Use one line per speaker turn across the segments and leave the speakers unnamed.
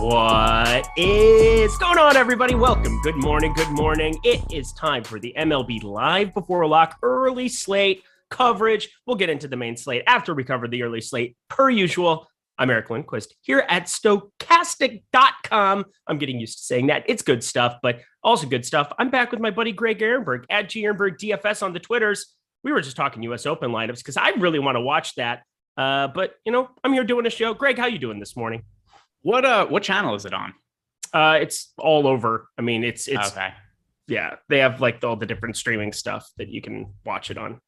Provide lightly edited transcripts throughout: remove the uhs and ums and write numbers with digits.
What is going on, everybody? Welcome. Good morning. Good morning. It is time for the MLB Live Before Lock early slate coverage. We'll get into the main slate after we cover the early slate. Per usual, I'm Eric Lindquist here at Stokastic.com. I'm getting used to saying that. It's good stuff, but also good stuff. I'm back with my buddy Greg Ehrenberg at Ehrenberg DFS on the Twitters. We were just talking U.S. Open lineups because I really want to watch that. But, I'm here doing a show. Greg, how you doing this morning?
What channel is it on?
It's all over. I mean, it's
okay.
Yeah, they have like all the different streaming stuff that you can watch it on.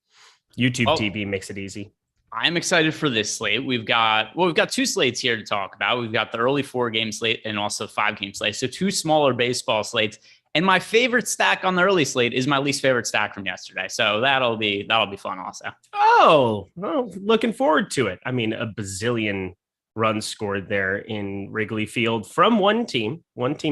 YouTube TV makes it easy.
I'm excited for this slate. We've got two slates here to talk about. We've got the early 4-game slate and also 5-game slate. So two smaller baseball slates. And my favorite stack on the early slate is my least favorite stack from yesterday. So that'll be fun also.
Oh, well, looking forward to it. I mean, a bazillion runs scored there in Wrigley Field from one team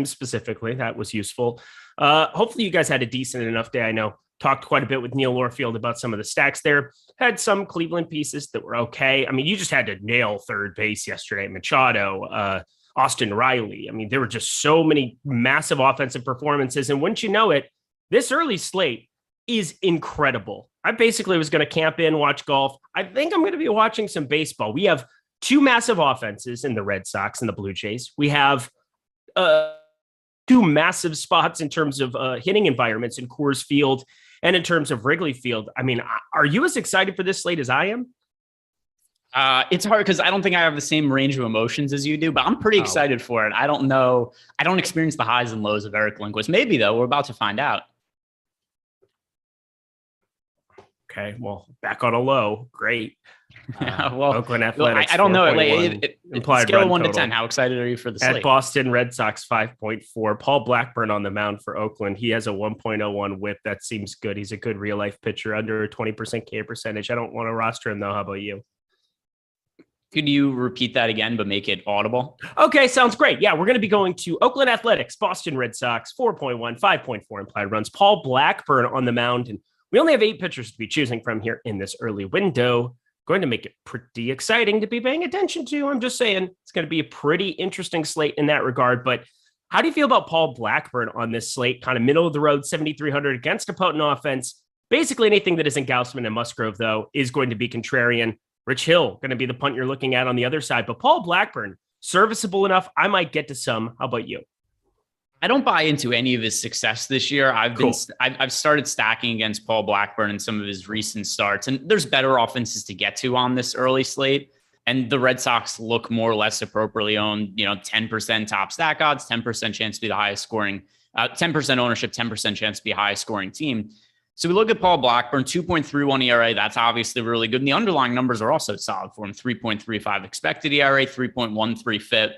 specifically. That was useful. Hopefully you guys had a decent enough day. I know talked quite a bit with Neil Lorfield about some of the stacks there. Had some Cleveland pieces that were okay. I mean, you just had to nail third base yesterday. Machado, Austin Riley. I mean, there were just so many massive offensive performances. And wouldn't you know it, this early slate is incredible. I basically was going to camp in, watch golf. I think I'm going to be watching some baseball. We have two massive offenses in the Red Sox and the Blue Jays. We have two massive spots in terms of hitting environments in Coors Field and in terms of Wrigley Field. I mean, are you as excited for this slate as I am?
It's hard because I don't think I have the same range of emotions as you do, but I'm pretty excited for it. I don't know. I don't experience the highs and lows of Eric Lindquist. Maybe, though. We're about to find out.
Okay, well, back on a low. Great. Oakland Athletics.
I don't know. Implied scale 1 to 10. How excited are you for the slate?
At Boston Red Sox 5.4. Paul Blackburn on the mound for Oakland. He has a 1.01 whip. That seems good. He's a good real life pitcher under a 20% K percentage. I don't want to roster him though. How about you?
Could you repeat that again, but make it audible?
Okay, sounds great. Yeah, we're going to be going to Oakland Athletics, Boston Red Sox, 4.1, 5.4 implied runs. Paul Blackburn on the mound. And we only have 8 pitchers to be choosing from here in this early window. Going to make it pretty exciting to be paying attention to. I'm just saying it's going to be a pretty interesting slate in that regard. But how do you feel about Paul Blackburn on this slate? Kind of middle of the road, 7,300 against a potent offense. Basically anything that isn't Gausman and Musgrove, though, is going to be contrarian. Rich Hill going to be the punt you're looking at on the other side. But Paul Blackburn, serviceable enough. I might get to some. How about you?
I don't buy into any of his success this year. I've started stacking against Paul Blackburn in some of his recent starts, and there's better offenses to get to on this early slate. And the Red Sox look more or less appropriately owned, 10% top stack odds, 10% chance to be the highest scoring, 10% ownership, 10% chance to be a highest scoring team. So we look at Paul Blackburn, 2.31 ERA. That's obviously really good. And the underlying numbers are also solid for him. 3.35 expected ERA, 3.13 FIP.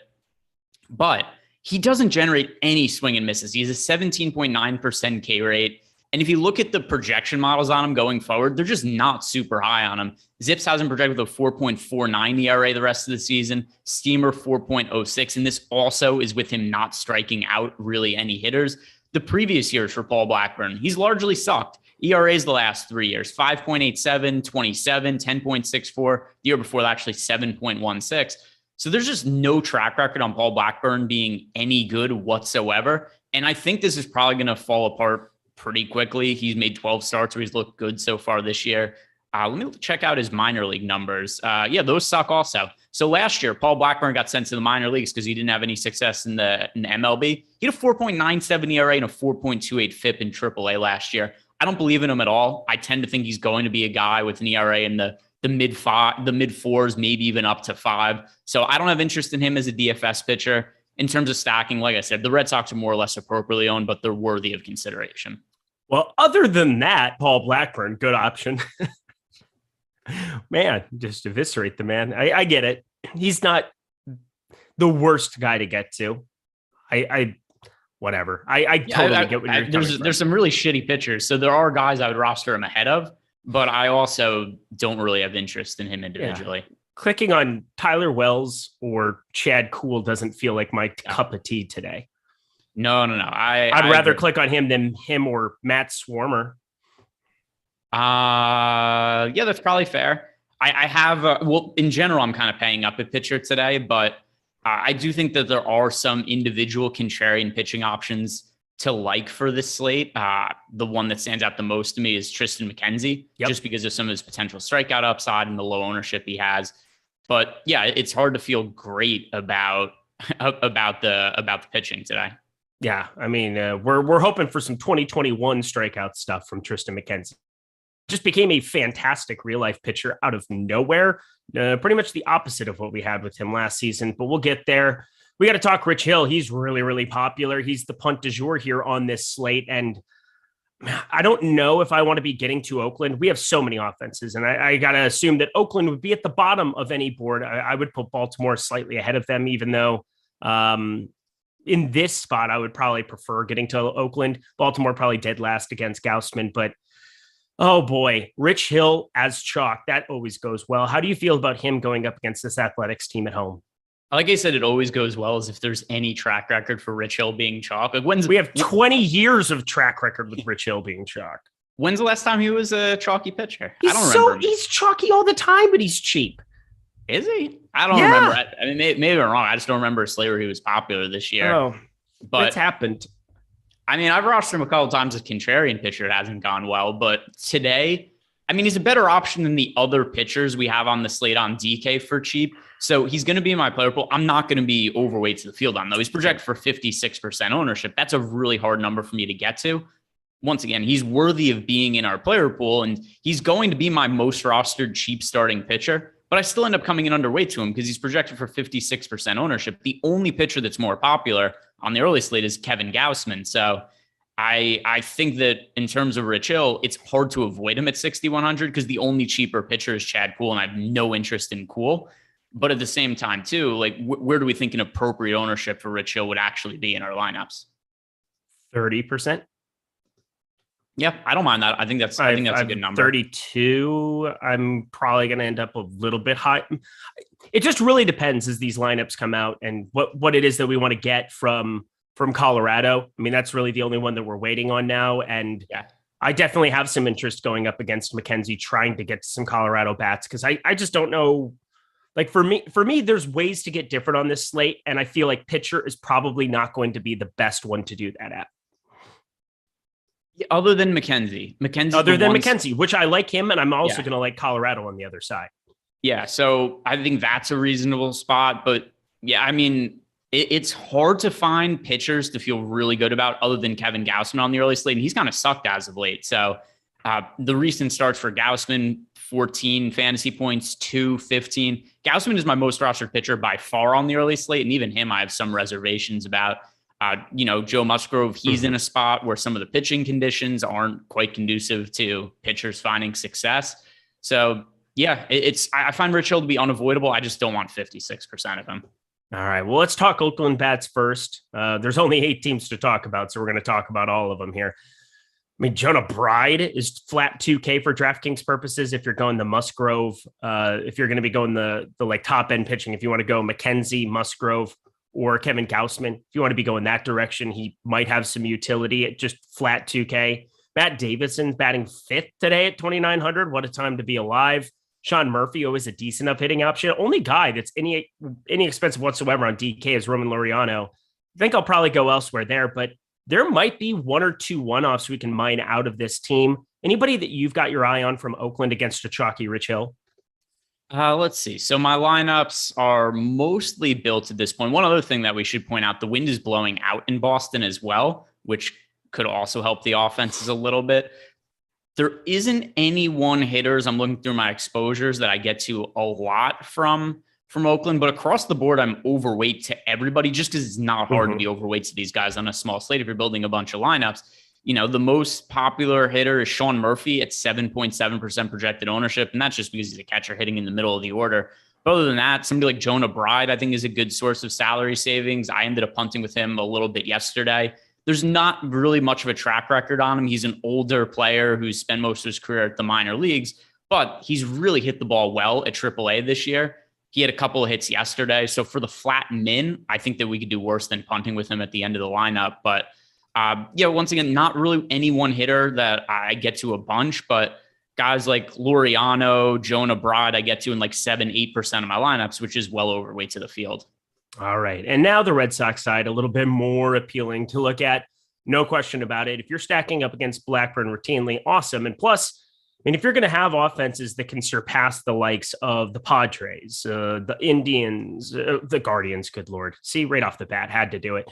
But he doesn't generate any swing and misses. He has a 17.9% K rate. And if you look at the projection models on him going forward, they're just not super high on him. Zips has him projected with a 4.49 ERA the rest of the season, Steamer 4.06. And this also is with him not striking out really any hitters. The previous years for Paul Blackburn, he's largely sucked. ERAs the last 3 years, 5.87, 27, 10.64. The year before that, actually 7.16. So there's just no track record on Paul Blackburn being any good whatsoever. And I think this is probably going to fall apart pretty quickly. He's made 12 starts where he's looked good so far this year. Let me check out his minor league numbers. Those suck also. So last year, Paul Blackburn got sent to the minor leagues because he didn't have any success in the MLB. He had a 4.97 ERA and a 4.28 FIP in AAA last year. I don't believe in him at all. I tend to think he's going to be a guy with an ERA in the mid fours, maybe even up to 5. So I don't have interest in him as a DFS pitcher. In terms of stacking, like I said, the Red Sox are more or less appropriately owned, but they're worthy of consideration.
Well, other than that, Paul Blackburn, good option. Man, just eviscerate the man. I get it. He's not the worst guy to get to. Whatever. I totally get what you're coming from.
There's some really shitty pitchers. So there are guys I would roster him ahead of, but I also don't really have interest in him individually.
Yeah. Clicking on Tyler Wells or Chad Kuhl doesn't feel like my cup of tea today.
No.
I'd rather click on him than him or Matt Swarmer.
Yeah, that's probably fair. I have, in general, I'm kind of paying up a pitcher today, but I do think that there are some individual contrarian pitching options to like for this slate. The one that stands out the most to me is Tristan McKenzie, just because of some of his potential strikeout upside and the low ownership he has. But yeah, it's hard to feel great about the pitching today.
Yeah, I mean, we're hoping for some 2021 strikeout stuff from Tristan McKenzie. Just became a fantastic real life pitcher out of nowhere. Pretty much the opposite of what we had with him last season, but we'll get there. We got to talk Rich Hill. He's really, really popular. He's the punt du jour here on this slate. And I don't know if I want to be getting to Oakland. We have so many offenses, and I got to assume that Oakland would be at the bottom of any board. I would put Baltimore slightly ahead of them, even though in this spot, I would probably prefer getting to Oakland. Baltimore probably dead last against Gausman, but oh boy, Rich Hill as chalk. That always goes well. How do you feel about him going up against this Athletics team at home?
Like I said, it always goes well as if there's any track record for Rich Hill being chalk. Like
we have 20 years of track record with Rich Hill being chalk.
When's the last time he was a chalky pitcher? I don't remember.
He's chalky all the time, but he's cheap.
Is he? I don't remember. I mean, maybe I'm wrong. I just don't remember a slate where he was popular this year.
Oh,
but
it's happened.
I mean, I've rostered him a couple of times as contrarian pitcher. It hasn't gone well, but today, I mean, he's a better option than the other pitchers we have on the slate on DK for cheap. So he's going to be in my player pool. I'm not going to be overweight to the field on, though. He's projected for 56% ownership. That's a really hard number for me to get to. Once again, he's worthy of being in our player pool, and he's going to be my most rostered cheap starting pitcher. But I still end up coming in underweight to him because he's projected for 56% ownership. The only pitcher that's more popular on the early slate is Kevin Gausman. So I think that in terms of Rich Hill, it's hard to avoid him at 6,100 because the only cheaper pitcher is Chad Kuhl, and I have no interest in Kuhl. But at the same time, too, like where do we think an appropriate ownership for Rich Hill would actually be in our lineups?
30%.
Yeah, I don't mind that. I think that's a good number.
32. I'm probably going to end up a little bit high. It just really depends as these lineups come out and what it is that we want to get from Colorado. I mean, that's really the only one that we're waiting on now. And yeah, I definitely have some interest going up against McKenzie, trying to get some Colorado bats, because I just don't know. Like for me, there's ways to get different on this slate, and I feel like pitcher is probably not going to be the best one to do that at.
Other than McKenzie,
which I like him, and I'm also going to like Colorado on the other side.
Yeah, so I think that's a reasonable spot. But yeah, I mean, it's hard to find pitchers to feel really good about other than Kevin Gausman on the early slate, and he's kind of sucked as of late. So the recent starts for Gausman, 14 fantasy points, 15. Gausman is my most rostered pitcher by far on the early slate, and even him I have some reservations about. Joe Musgrove, he's in a spot where some of the pitching conditions aren't quite conducive to pitchers finding success. So yeah, I find Rich Hill to be unavoidable. I just don't want 56% of him.
All right, well, let's talk Oakland bats first. There's only 8 teams to talk about, so we're going to talk about all of them here. I mean, Jonah Bride is flat 2K for DraftKings purposes. If you're going the Musgrove, if you're going to be going the like top end pitching, if you want to go McKenzie, Musgrove, or Kevin Gausman, if you want to be going that direction, he might have some utility at just flat 2K. Matt Davidson batting 5th today at 2,900. What a time to be alive. Sean Murphy, always a decent up hitting option. Only guy that's any expensive whatsoever on DK is Roman Laureano. I think I'll probably go elsewhere there, but there might be 1 or 2 one-offs we can mine out of this team. Anybody that you've got your eye on from Oakland against a chalky Rich Hill?
Let's see. So my lineups are mostly built at this point. One other thing that we should point out, the wind is blowing out in Boston as well, which could also help the offenses a little bit. There isn't any one hitters. I'm looking through my exposures that I get to a lot from Oakland, but across the board, I'm overweight to everybody just because it's not hard to be overweight to these guys on a small slate if you're building a bunch of lineups. You know, the most popular hitter is Sean Murphy at 7.7% projected ownership, and that's just because he's a catcher hitting in the middle of the order. But other than that, somebody like Jonah Bride, I think, is a good source of salary savings. I ended up punting with him a little bit yesterday. There's not really much of a track record on him. He's an older player who's spent most of his career at the minor leagues, but he's really hit the ball well at AAA this year. He had a couple of hits yesterday. So for the flat min, I think that we could do worse than punting with him at the end of the lineup. But once again, not really any one hitter that I get to a bunch, but guys like Laureano, Jonah Bride, I get to in like 7-8% of my lineups, which is well overweight to the field.
All right. And now the Red Sox side, a little bit more appealing to look at. No question about it. If you're stacking up against Blackburn routinely, awesome. And plus, I mean, if you're going to have offenses that can surpass the likes of the Padres, the Indians, the Guardians, good Lord. See, right off the bat, had to do it.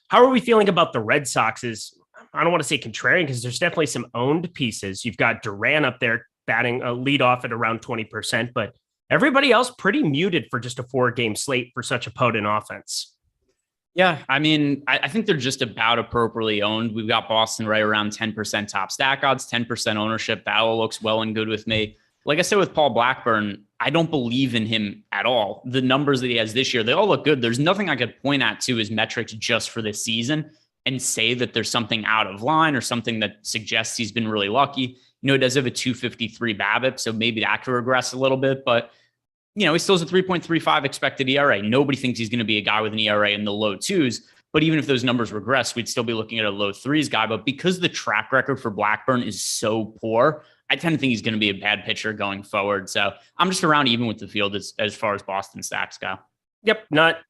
How are we feeling about the Red Sox's? I don't want to say contrarian because there's definitely some owned pieces. You've got Duran up there batting a lead off at around 20%, but everybody else pretty muted for just a 4-game slate for such a potent offense.
Yeah, I mean, I think they're just about appropriately owned. We've got Boston right around 10% top stack odds, 10% ownership. That all looks well and good with me. Like I said with Paul Blackburn, I don't believe in him at all. The numbers that he has this year, they all look good. There's nothing I could point at to his metrics just for this season and say that there's something out of line or something that suggests he's been really lucky. You know, he does have a 253 BABIP, so maybe that could regress a little bit, but you know, he still has a 3.35 expected ERA. Nobody thinks he's going to be a guy with an ERA in the low twos. But even if those numbers regress, we'd still be looking at a low threes guy. But because the track record for Blackburn is so poor, I tend to think he's going to be a bad pitcher going forward. So I'm just around even with the field as far as Boston stacks go.
Yep, not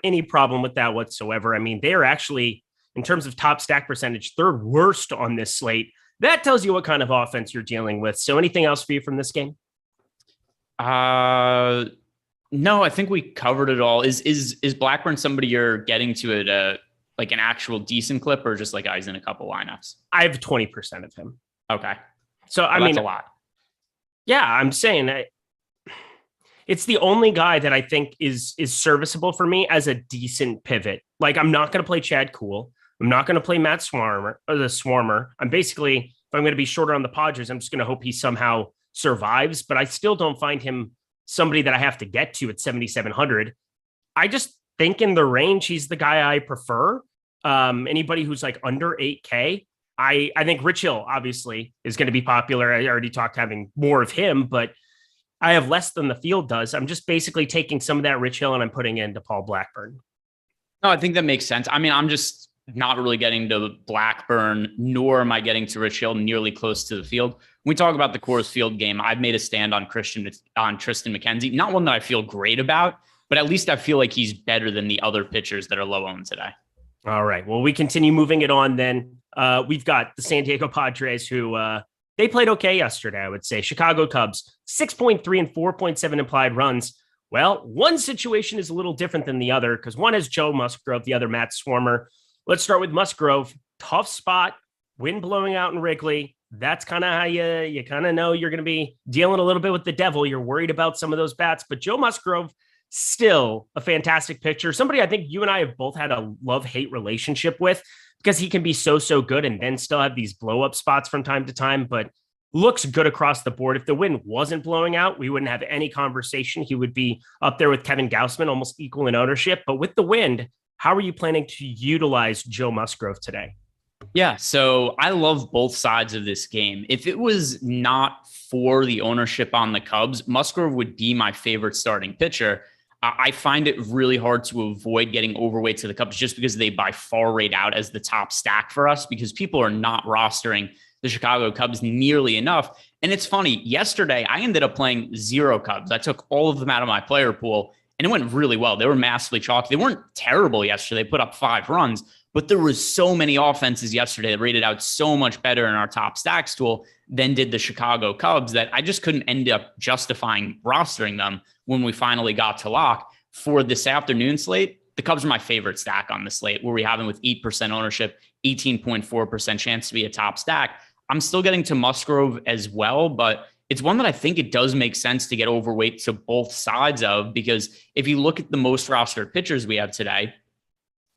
any problem with that whatsoever. I mean, they are actually, in terms of top stack percentage, third worst on this slate. That tells you what kind of offense you're dealing with. So anything else for you from this game?
No, I think we covered it all. Is Blackburn somebody you're getting to at like an actual decent clip, or just like guys in a couple lineups?
I have 20% of him.
Okay.
So I mean,
that's a lot.
Yeah, I'm saying it's the only guy that I think is serviceable for me as a decent pivot. Like, I'm not going to play Chad Kuhl. I'm not going to play Matt Swarmer or the Swarmer. I'm basically, if I'm going to be shorter on the Padres, I'm just going to hope he somehow survives, but I still don't find him somebody that I have to get to at 7,700. I just think in the range, he's the guy I prefer. Anybody who's like under 8K, I think Rich Hill obviously is going to be popular. I already talked having more of him, but I have less than the field does. I'm just basically taking some of that Rich Hill and I'm putting it into Paul Blackburn.
No, I think that makes sense. I mean, I'm just not really getting to Blackburn, nor am I getting to Rich Hill nearly close to the field. When we talk about the Coors Field game, I've made a stand on Tristan McKenzie. Not one that I feel great about, but at least I feel like he's better than the other pitchers that are low owned today.
All right. Well, we continue moving it on then. We've got the San Diego Padres who they played okay yesterday, I would say. Chicago Cubs, 6.3 and 4.7 implied runs. Well, one situation is a little different than the other because one has Joe Musgrove, the other Matt Swarmer. Let's start with Musgrove. Tough spot, wind blowing out in Wrigley. That's kind of how you kind of know you're going to be dealing a little bit with the devil. You're worried about some of those bats, but Joe Musgrove, still a fantastic pitcher. Somebody I think you and I have both had a love-hate relationship with because he can be so good and then still have these blow-up spots from time to time, but looks good across the board. If the wind wasn't blowing out, we wouldn't have any conversation. He would be up there with Kevin Gausman, almost equal in ownership. But with the wind, how are you planning to utilize Joe Musgrove today?
Yeah, so I love both sides of this game. If it was not for the ownership on the Cubs, Musgrove would be my favorite starting pitcher. I find it really hard to avoid getting overweight to the Cubs just because they by far rate out as the top stack for us because people are not rostering the Chicago Cubs nearly enough. And it's funny, yesterday I ended up playing 0 Cubs. I took all of them out of my player pool and it went really well. They were massively chalky. They weren't terrible yesterday. They put up 5 runs, but there was so many offenses yesterday that rated out so much better in our top stacks tool than did the Chicago Cubs that I just couldn't end up justifying rostering them when we finally got to lock. For this afternoon slate, the Cubs are my favorite stack on the slate, where we have them with 8% ownership, 18.4% chance to be a top stack. I'm still getting to Musgrove as well, but it's one that I think it does make sense to get overweight to both sides of, because if you look at the most rostered pitchers we have today,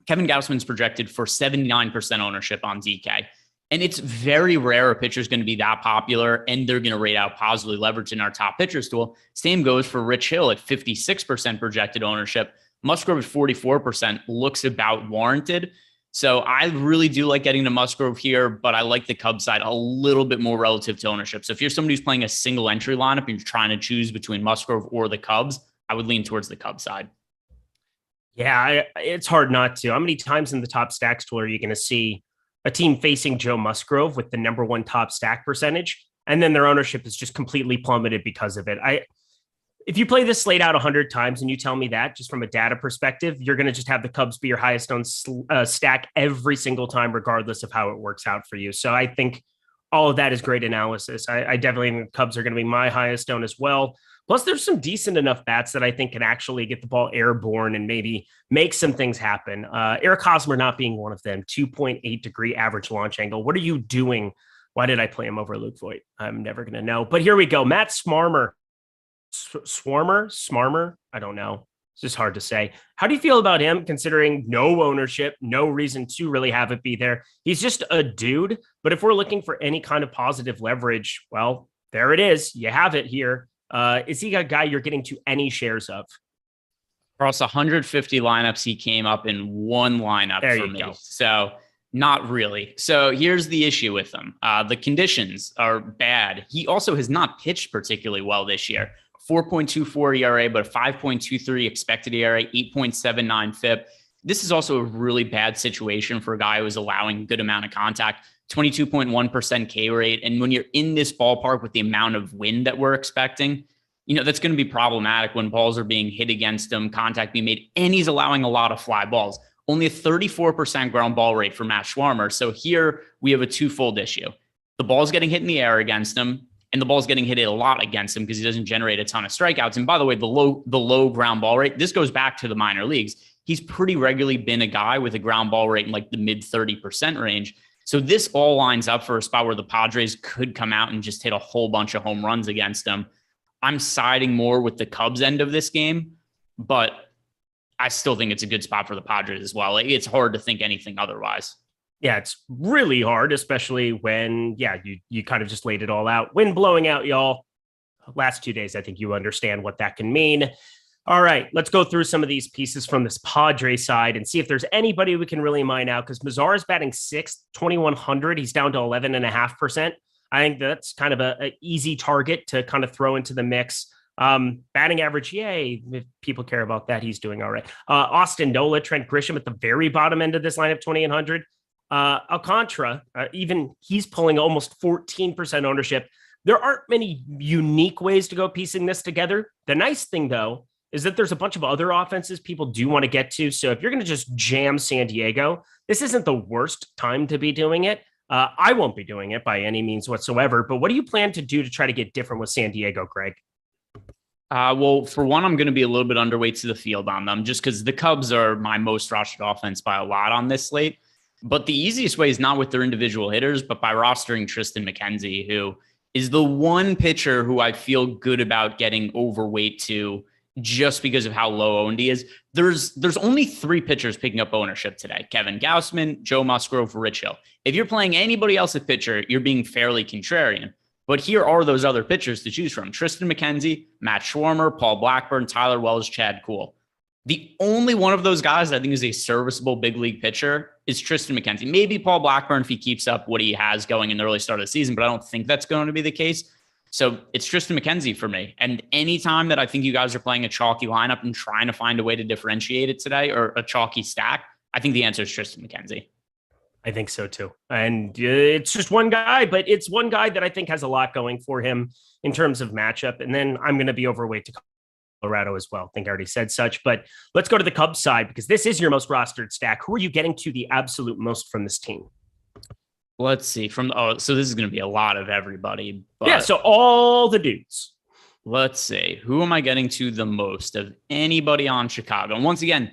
Kevin Gausman's projected for 79% ownership on DK. And it's very rare a pitcher is going to be that popular and they're going to rate out positively leveraged in our top pitchers tool. Same goes for Rich Hill at 56% projected ownership. Musgrove at 44% looks about warranted. So I really do like getting to Musgrove here, but I like the Cubs side a little bit more relative to ownership. So if you're somebody who's playing a single entry lineup and you're trying to choose between Musgrove or the Cubs, I would lean towards the Cubs side.
Yeah, it's hard not to. How many times in the top stacks tool are you going to see a team facing Joe Musgrove with the #1 top stack percentage, and then their ownership is just completely plummeted because of it? If you play this slate out 100 times and you tell me that just from a data perspective, you're going to just have the Cubs be your highest owned stack every single time, regardless of how it works out for you. So I think all of that is great analysis. I definitely think the Cubs are going to be my highest owned as well. Plus, there's some decent enough bats that I think can actually get the ball airborne and maybe make some things happen. Eric Hosmer not being one of them, 2.8-degree average launch angle. What are you doing? Why did I play him over Luke Voit? I'm never going to know. But here we go. Matt Smarmer. Smarmer? I don't know. It's just hard to say. How do you feel about him considering no ownership, no reason to really have it be there? He's just a dude. But if we're looking for any kind of positive leverage, well, there it is. You have it here. Is he a guy you're getting to any shares of?
Across 150 lineups, he came up in one lineup for me. Go. So not really. So here's the issue with him. The conditions are bad. He also has not pitched particularly well this year. 4.24 ERA, but a 5.23 expected ERA, 8.79 FIP. This is also a really bad situation for a guy who is allowing a good amount of contact, 22.1% K rate. And when you're in this ballpark with the amount of wind that we're expecting, that's going to be problematic when balls are being hit against him, contact being made, and he's allowing a lot of fly balls. Only a 34% ground ball rate for Matt Schwarmer. So here we have a twofold issue. The ball's getting hit in the air against him, and the ball's getting hit a lot against him because he doesn't generate a ton of strikeouts. And by the way, the low ground ball rate, this goes back to the minor leagues. He's pretty regularly been a guy with a ground ball rate in like the mid 30% range. So this all lines up for a spot where the Padres could come out and just hit a whole bunch of home runs against him. I'm siding more with the Cubs end of this game, but I still think it's a good spot for the Padres as well. It's hard to think anything otherwise.
Yeah, it's really hard, especially when, you kind of just laid it all out. Wind blowing out, y'all. Last 2 days, I think you understand what that can mean. All right, let's go through some of these pieces from this Padre side and see if there's anybody we can really mine out, because Mazar is batting 6th, 2,100. He's down to 11.5%. I think that's kind of a easy target to kind of throw into the mix. Batting average, yay. If people care about that, he's doing all right. Austin Nola, Trent Grisham at the very bottom end of this lineup, 2,800. Alcantara, even he's pulling almost 14% ownership. There aren't many unique ways to go piecing this together. The nice thing, though, is that there's a bunch of other offenses people do want to get to. So if you're going to just jam San Diego, this isn't the worst time to be doing it. I won't be doing it by any means whatsoever. But what do you plan to do to try to get different with San Diego, Greg?
Well, for one, I'm going to be a little bit underweight to the field on them just because the Cubs are my most rostered offense by a lot on this slate. But the easiest way is not with their individual hitters, but by rostering Tristan McKenzie, who is the one pitcher who I feel good about getting overweight to just because of how low owned he is. There's only 3 pitchers picking up ownership today: Kevin Gausman, Joe Musgrove, Rich Hill. If you're playing anybody else at pitcher, you're being fairly contrarian. But here are those other pitchers to choose from: Tristan McKenzie, Matt Schwarmer, Paul Blackburn, Tyler Wells, Chad Kuhl. The only one of those guys I think is a serviceable big league pitcher is Tristan McKenzie. Maybe Paul Blackburn if he keeps up what he has going in the early start of the season, but I don't think that's going to be the case. So it's Tristan McKenzie for me. And anytime that I think you guys are playing a chalky lineup and trying to find a way to differentiate it today, or a chalky stack, I think the answer is Tristan McKenzie.
I think so too. And it's just one guy, but it's one guy that I think has a lot going for him in terms of matchup. And then I'm going to be overweight to Colorado as well. I think I already said such, but let's go to the Cubs side because this is your most rostered stack. Who are you getting to the absolute most from this team?
Let's see. So this is going to be a lot of everybody. But
yeah, so all the dudes.
Let's see. Who am I getting to the most of anybody on Chicago? And once again,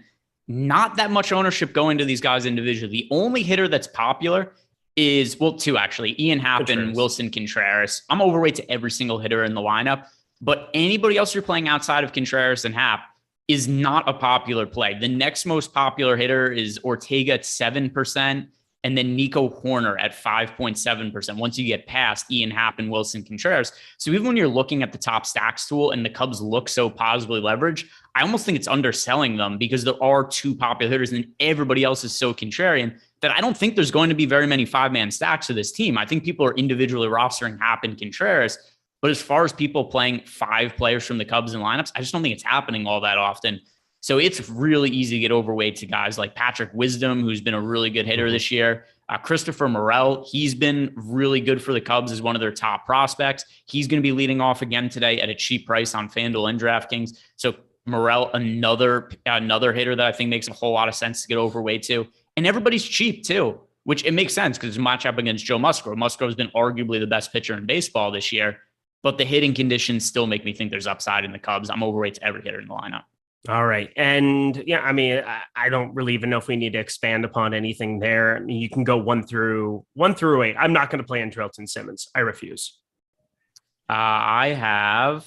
not that much ownership going to these guys individually. The only hitter that's popular is, well, 2 actually, Ian Happ and Wilson Contreras. I'm overweight to every single hitter in the lineup, but anybody else you're playing outside of Contreras and Happ is not a popular play. The next most popular hitter is Ortega at 7%. And then Nico Horner at 5.7% once you get past Ian Happ and Wilson Contreras. So even when you're looking at the top stacks tool and the Cubs look so positively leveraged, I almost think it's underselling them because there are 2 popular hitters and everybody else is so contrarian that I don't think there's going to be very many 5-man stacks for this team. I think people are individually rostering Happ and Contreras. But as far as people playing 5 players from the Cubs in lineups, I just don't think it's happening all that often. So it's really easy to get overweight to guys like Patrick Wisdom, who's been a really good hitter this year. Christopher Morel, he's been really good for the Cubs as one of their top prospects. He's going to be leading off again today at a cheap price on FanDuel and DraftKings. So Morel, another hitter that I think makes a whole lot of sense to get overweight to. And everybody's cheap too, which it makes sense because it's a matchup against Joe Musgrove. Musgrove's been arguably the best pitcher in baseball this year, but the hitting conditions still make me think there's upside in the Cubs. I'm overweight to every hitter in the lineup.
All right. And yeah, I mean, I don't really even know if we need to expand upon anything there. I mean, you can go 1 through 8. I'm not going to play Andrelton Simmons. I refuse.
I'm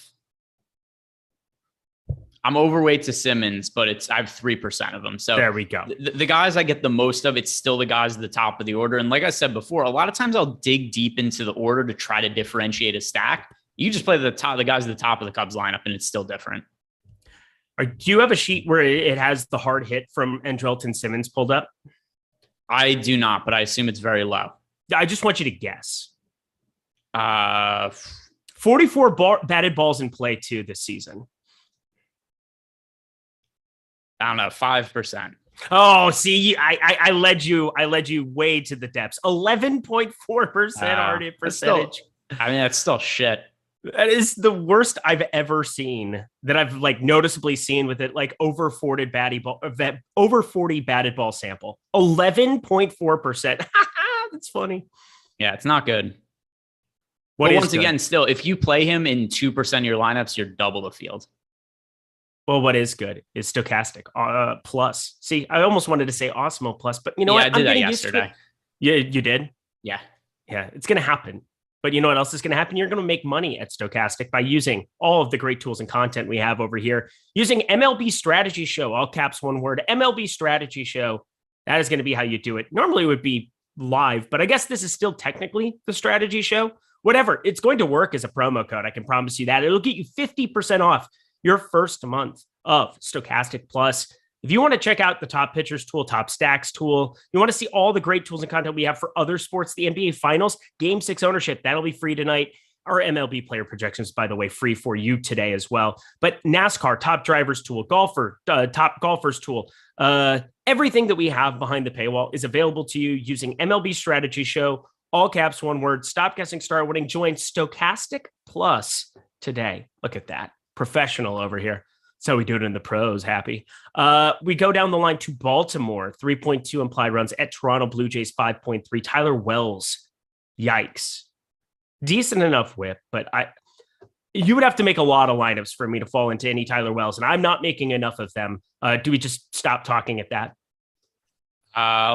overweight to Simmons, but I have 3% of them. So
there we go.
The guys I get the most of, it's still the guys at the top of the order. And like I said before, a lot of times I'll dig deep into the order to try to differentiate a stack. You just play the guys at the top of the Cubs lineup, and it's still different.
Do you have a sheet where it has the hard hit from Andrelton Simmons pulled up?
I do not, but I assume it's very low.
I just want you to guess. 44 batted balls in play too this season.
I don't know, 5%.
Oh, see, I led you way to the depths. 11.4% hard hit percentage.
That's still shit.
That is the worst I've ever seen, that I've like noticeably seen with it, like over 40 batted ball sample. 11.4%. That's funny.
Yeah, it's not good. But once again, still, if you play him in 2% of your lineups, you're double the field.
Well, what is good is Stochastic plus. See, I almost wanted to say Awesemo plus, but you know what?
I did that yesterday.
Yeah, you did?
Yeah,
it's going to happen. But you know what else is going to happen? You're going to make money at Stochastic by using all of the great tools and content we have over here. Using MLB Strategy Show, all caps, one word, MLB Strategy Show. That is going to be how you do it. Normally it would be live, but I guess this is still technically the strategy show. Whatever, it's going to work as a promo code. I can promise you that. It'll get you 50% off your first month of Stochastic Plus. If you want to check out the top pitchers tool, top stacks tool, you want to see all the great tools and content we have for other sports, the NBA Finals, Game 6 ownership, that'll be free tonight. Our MLB player projections, by the way, free for you today as well. But NASCAR, top drivers tool, top golfers tool, everything that we have behind the paywall is available to you using MLB Strategy Show, all caps, one word. Stop guessing, start winning. Join Stochastic Plus today. Look at that. Professional over here. That's how we do it in the pros, happy. We go down the line to Baltimore, 3.2 implied runs at Toronto Blue Jays, 5.3. Tyler Wells, yikes. Decent enough whip, but you would have to make a lot of lineups for me to fall into any Tyler Wells, and I'm not making enough of them. Do we just stop talking at that?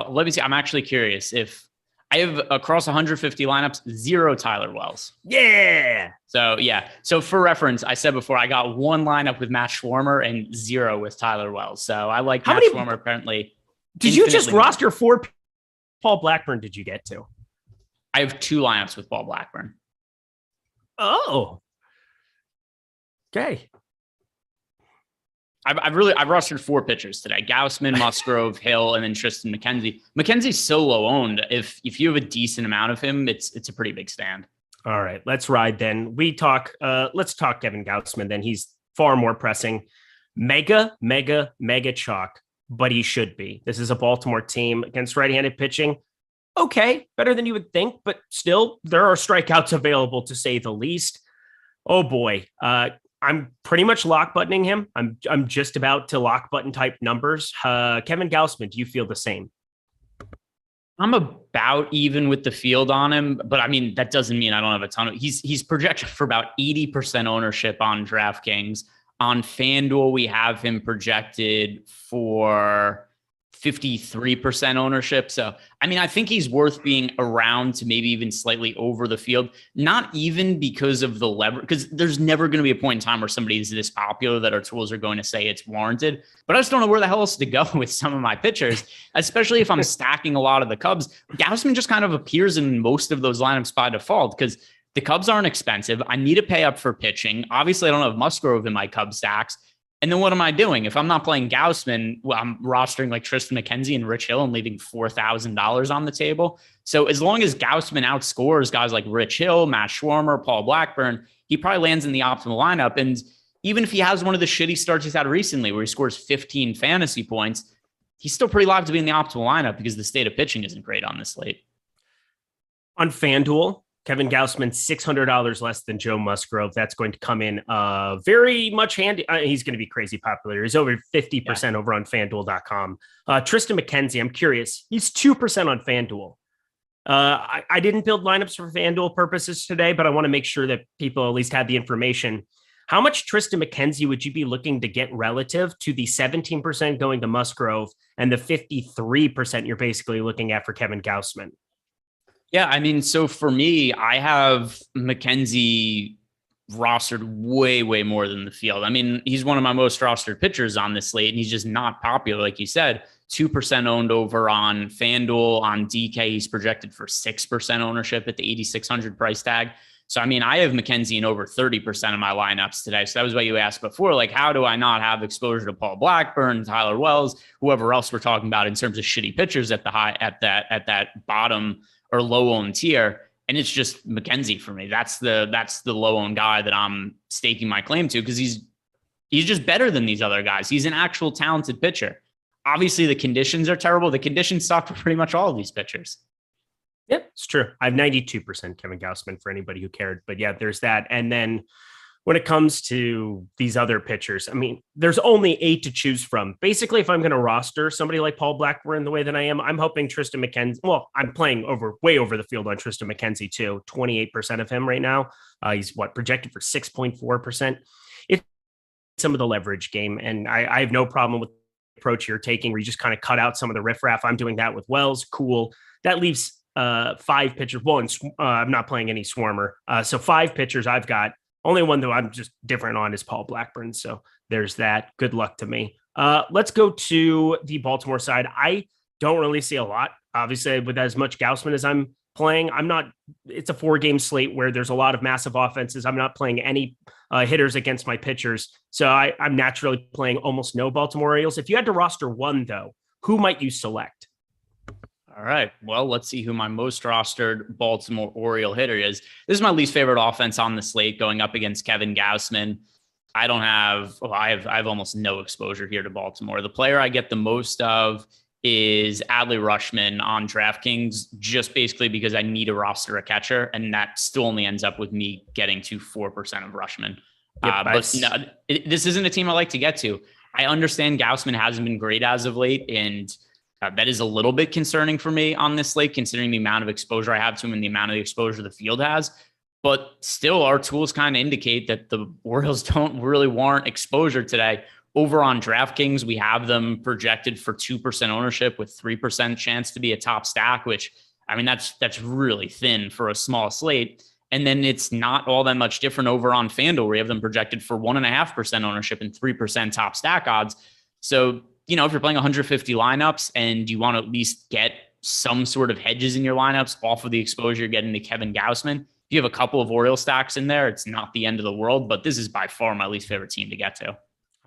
Let me see. I'm actually curious if I have across 150 lineups, 0 Tyler Wells.
Yeah.
So, yeah. So, for reference, I said before, I got 1 lineup with Matt Schwarmer and 0 with Tyler Wells. So, I like Matt Schwarmer apparently.
Did you just roster 4 Paul Blackburn did you get to?
I have 2 lineups with Paul Blackburn.
Oh. Okay.
I've rostered 4 pitchers today: Gausman, Musgrove, Hill, and then Tristan McKenzie. McKenzie's so low owned. If you have a decent amount of him, it's a pretty big stand.
All right, let's ride then. Let's talk Kevin Gausman then. He's far more pressing. Mega chalk, but he should be. This is a Baltimore team against right-handed pitching. Okay, better than you would think, but still, there are strikeouts available to say the least. Oh boy. I'm pretty much lock buttoning him. I'm just about to lock button type numbers. Kevin Gausman, do you feel the same?
I'm about even with the field on him, but I mean, that doesn't mean I don't have a ton of, he's projected for about 80% ownership on DraftKings. On FanDuel, we have him projected for 53% ownership. So, I mean, I think he's worth being around to maybe even slightly over the field, not even because of the lever, because there's never going to be a point in time where somebody is this popular that our tools are going to say it's warranted. But I just don't know where the hell else to go with some of my pitchers, especially if I'm stacking a lot of the Cubs. Gausman just kind of appears in most of those lineups by default because the Cubs aren't expensive. I need to pay up for pitching. Obviously, I don't have Musgrove in my Cubs stacks. And then what am I doing? If I'm not playing Gausman, well, I'm rostering like Tristan McKenzie and Rich Hill and leaving $4,000 on the table. So as long as Gausman outscores guys like Rich Hill, Matt Schwarmer, Paul Blackburn, he probably lands in the optimal lineup. And even if he has one of the shitty starts he's had recently where he scores 15 fantasy points, he's still pretty liable to be in the optimal lineup because the state of pitching isn't great on this slate.
On FanDuel, Kevin Gausman, $600 less than Joe Musgrove. That's going to come in very much handy. He's going to be crazy popular. He's over 50% over on FanDuel.com. Tristan McKenzie, I'm curious. He's 2% on FanDuel. I didn't build lineups for FanDuel purposes today, but I want to make sure that people at least have the information. How much Tristan McKenzie would you be looking to get relative to the 17% going to Musgrove and the 53% you're basically looking at for Kevin Gausman?
Yeah, I mean, so for me, I have McKenzie rostered way, way more than the field. I mean, he's one of my most rostered pitchers on this slate, and he's just not popular, like you said. 2% owned over on FanDuel. On DK, he's projected for 6% ownership at the 8,600 price tag. So, I mean, I have McKenzie in over 30% of my lineups today. So that was what you asked before. Like, how do I not have exposure to Paul Blackburn, Tyler Wells, whoever else we're talking about in terms of shitty pitchers at the high, at that bottom or low owned tier? And it's just McKenzie for me. That's the low owned guy that I'm staking my claim to, because he's just better than these other guys. He's an actual talented pitcher. Obviously, the conditions are terrible. The conditions suck for pretty much all of these pitchers.
Yep, it's true. I have 92% Kevin Gausman for anybody who cared. But yeah, there's that. And then when it comes to these other pitchers, I mean, there's only 8 to choose from. Basically, if I'm going to roster somebody like Paul Blackburn the way that I am, I'm hoping Tristan McKenzie. Well, I'm playing way over the field on Tristan McKenzie too. 28% of him right now. He's projected for 6.4%. It's some of the leverage game, and I have no problem with the approach you're taking, where you just kind of cut out some of the riffraff. I'm doing that with Wells. Cool. That leaves 5 pitchers. Well, and I'm not playing any Swarmer. So 5 pitchers I've got. Only one that I'm just different on is Paul Blackburn. So there's that. Good luck to me. Let's go to the Baltimore side. I don't really see a lot, obviously, with as much Gausman as I'm playing. It's a 4-game slate where there's a lot of massive offenses. I'm not playing any hitters against my pitchers. So I'm naturally playing almost no Baltimore Orioles. If you had to roster one, though, who might you select?
All right. Well, let's see who my most rostered Baltimore Oriole hitter is. This is my least favorite offense on the slate, going up against Kevin Gausman. I have almost no exposure here to Baltimore. The player I get the most of is Adley Rutschman on DraftKings, just basically because I need to roster a catcher, and that still only ends up with me getting to 4% of Rutschman. But no, this isn't a team I like to get to. I understand Gausman hasn't been great as of late, and that is a little bit concerning for me on this slate, considering the amount of exposure I have to him and the amount of exposure the field has. But still, our tools kind of indicate that the Orioles don't really warrant exposure today. Over on DraftKings, we have them projected for 2% ownership with 3% chance to be a top stack, which, I mean, that's really thin for a small slate. And then it's not all that much different over on FanDuel, where we have them projected for 1.5% ownership and 3% top stack odds. So, you know, if you're playing 150 lineups and you want to at least get some sort of hedges in your lineups off of the exposure you're getting to Kevin Gausman, if you have a couple of Oriole stacks in there, it's not the end of the world, but this is by far my least favorite team to get to.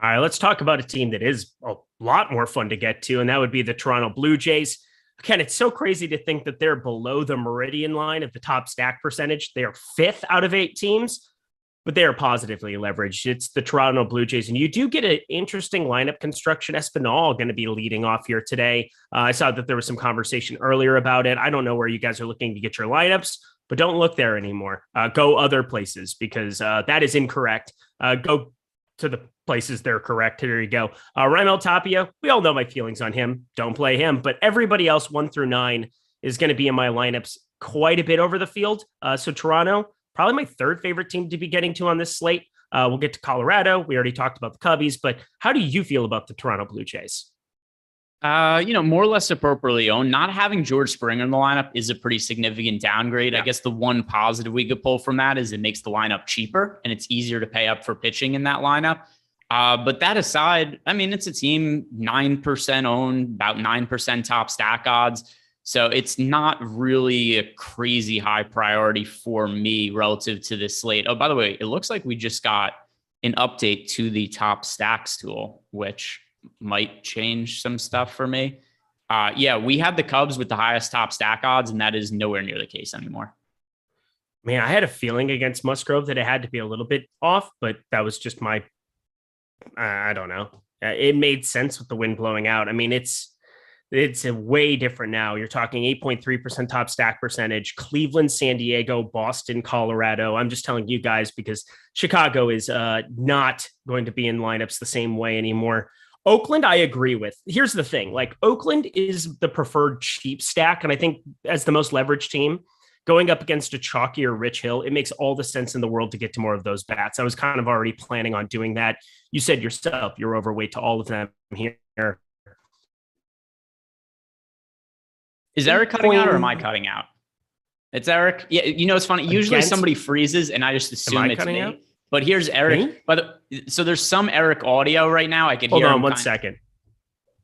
All right, let's talk about a team that is a lot more fun to get to, and that would be the Toronto Blue Jays. Again, it's so crazy to think that they're below the Meridian line of the top stack percentage. They are 5th out of 8 teams, but they are positively leveraged. It's the Toronto Blue Jays, and you do get an interesting lineup construction. Espinal going to be leading off here today. I saw that there was some conversation earlier about it. I don't know where you guys are looking to get your lineups, but don't look there anymore. Go other places, because that is incorrect. Go to the places they're correct. Here you go. Raimel Tapia, we all know my feelings on him. Don't play him, but everybody else 1 through 9 is going to be in my lineups quite a bit over the field. So Toronto, probably my 3rd favorite team to be getting to on this slate. We'll get to Colorado. We already talked about the Cubbies, but how do you feel about the Toronto Blue Jays?
More or less appropriately owned. Not having George Springer in the lineup is a pretty significant downgrade. Yeah. I guess the one positive we could pull from that is it makes the lineup cheaper and it's easier to pay up for pitching in that lineup. But that aside, I mean, it's a team 9% owned, about 9% top stack odds. So it's not really a crazy high priority for me relative to this slate. Oh, by the way, it looks like we just got an update to the top stacks tool, which might change some stuff for me. Yeah, we had the Cubs with the highest top stack odds, and that is nowhere near the case anymore.
Man, I had a feeling against Musgrove that it had to be a little bit off, but that was just my, I don't know. It made sense with the wind blowing out. I mean, it's It's a way different now. You're talking 8.3% top stack percentage, Cleveland, San Diego, Boston, Colorado. I'm just telling you guys because Chicago is not going to be in lineups the same way anymore. Oakland, I agree with. Here's the thing. Like, Oakland is the preferred cheap stack. And I think as the most leveraged team, going up against a chalky or Rich Hill, it makes all the sense in the world to get to more of those bats. I was kind of already planning on doing that. You said yourself, you're overweight to all of them here.
Is Eric cutting out or am I cutting out? It's Eric. Yeah, you know, it's funny. Usually somebody freezes and I just assume it's me. Out? But here's Eric. Me? But so there's some Eric audio right now. I could hear him.
Hold on 1 second.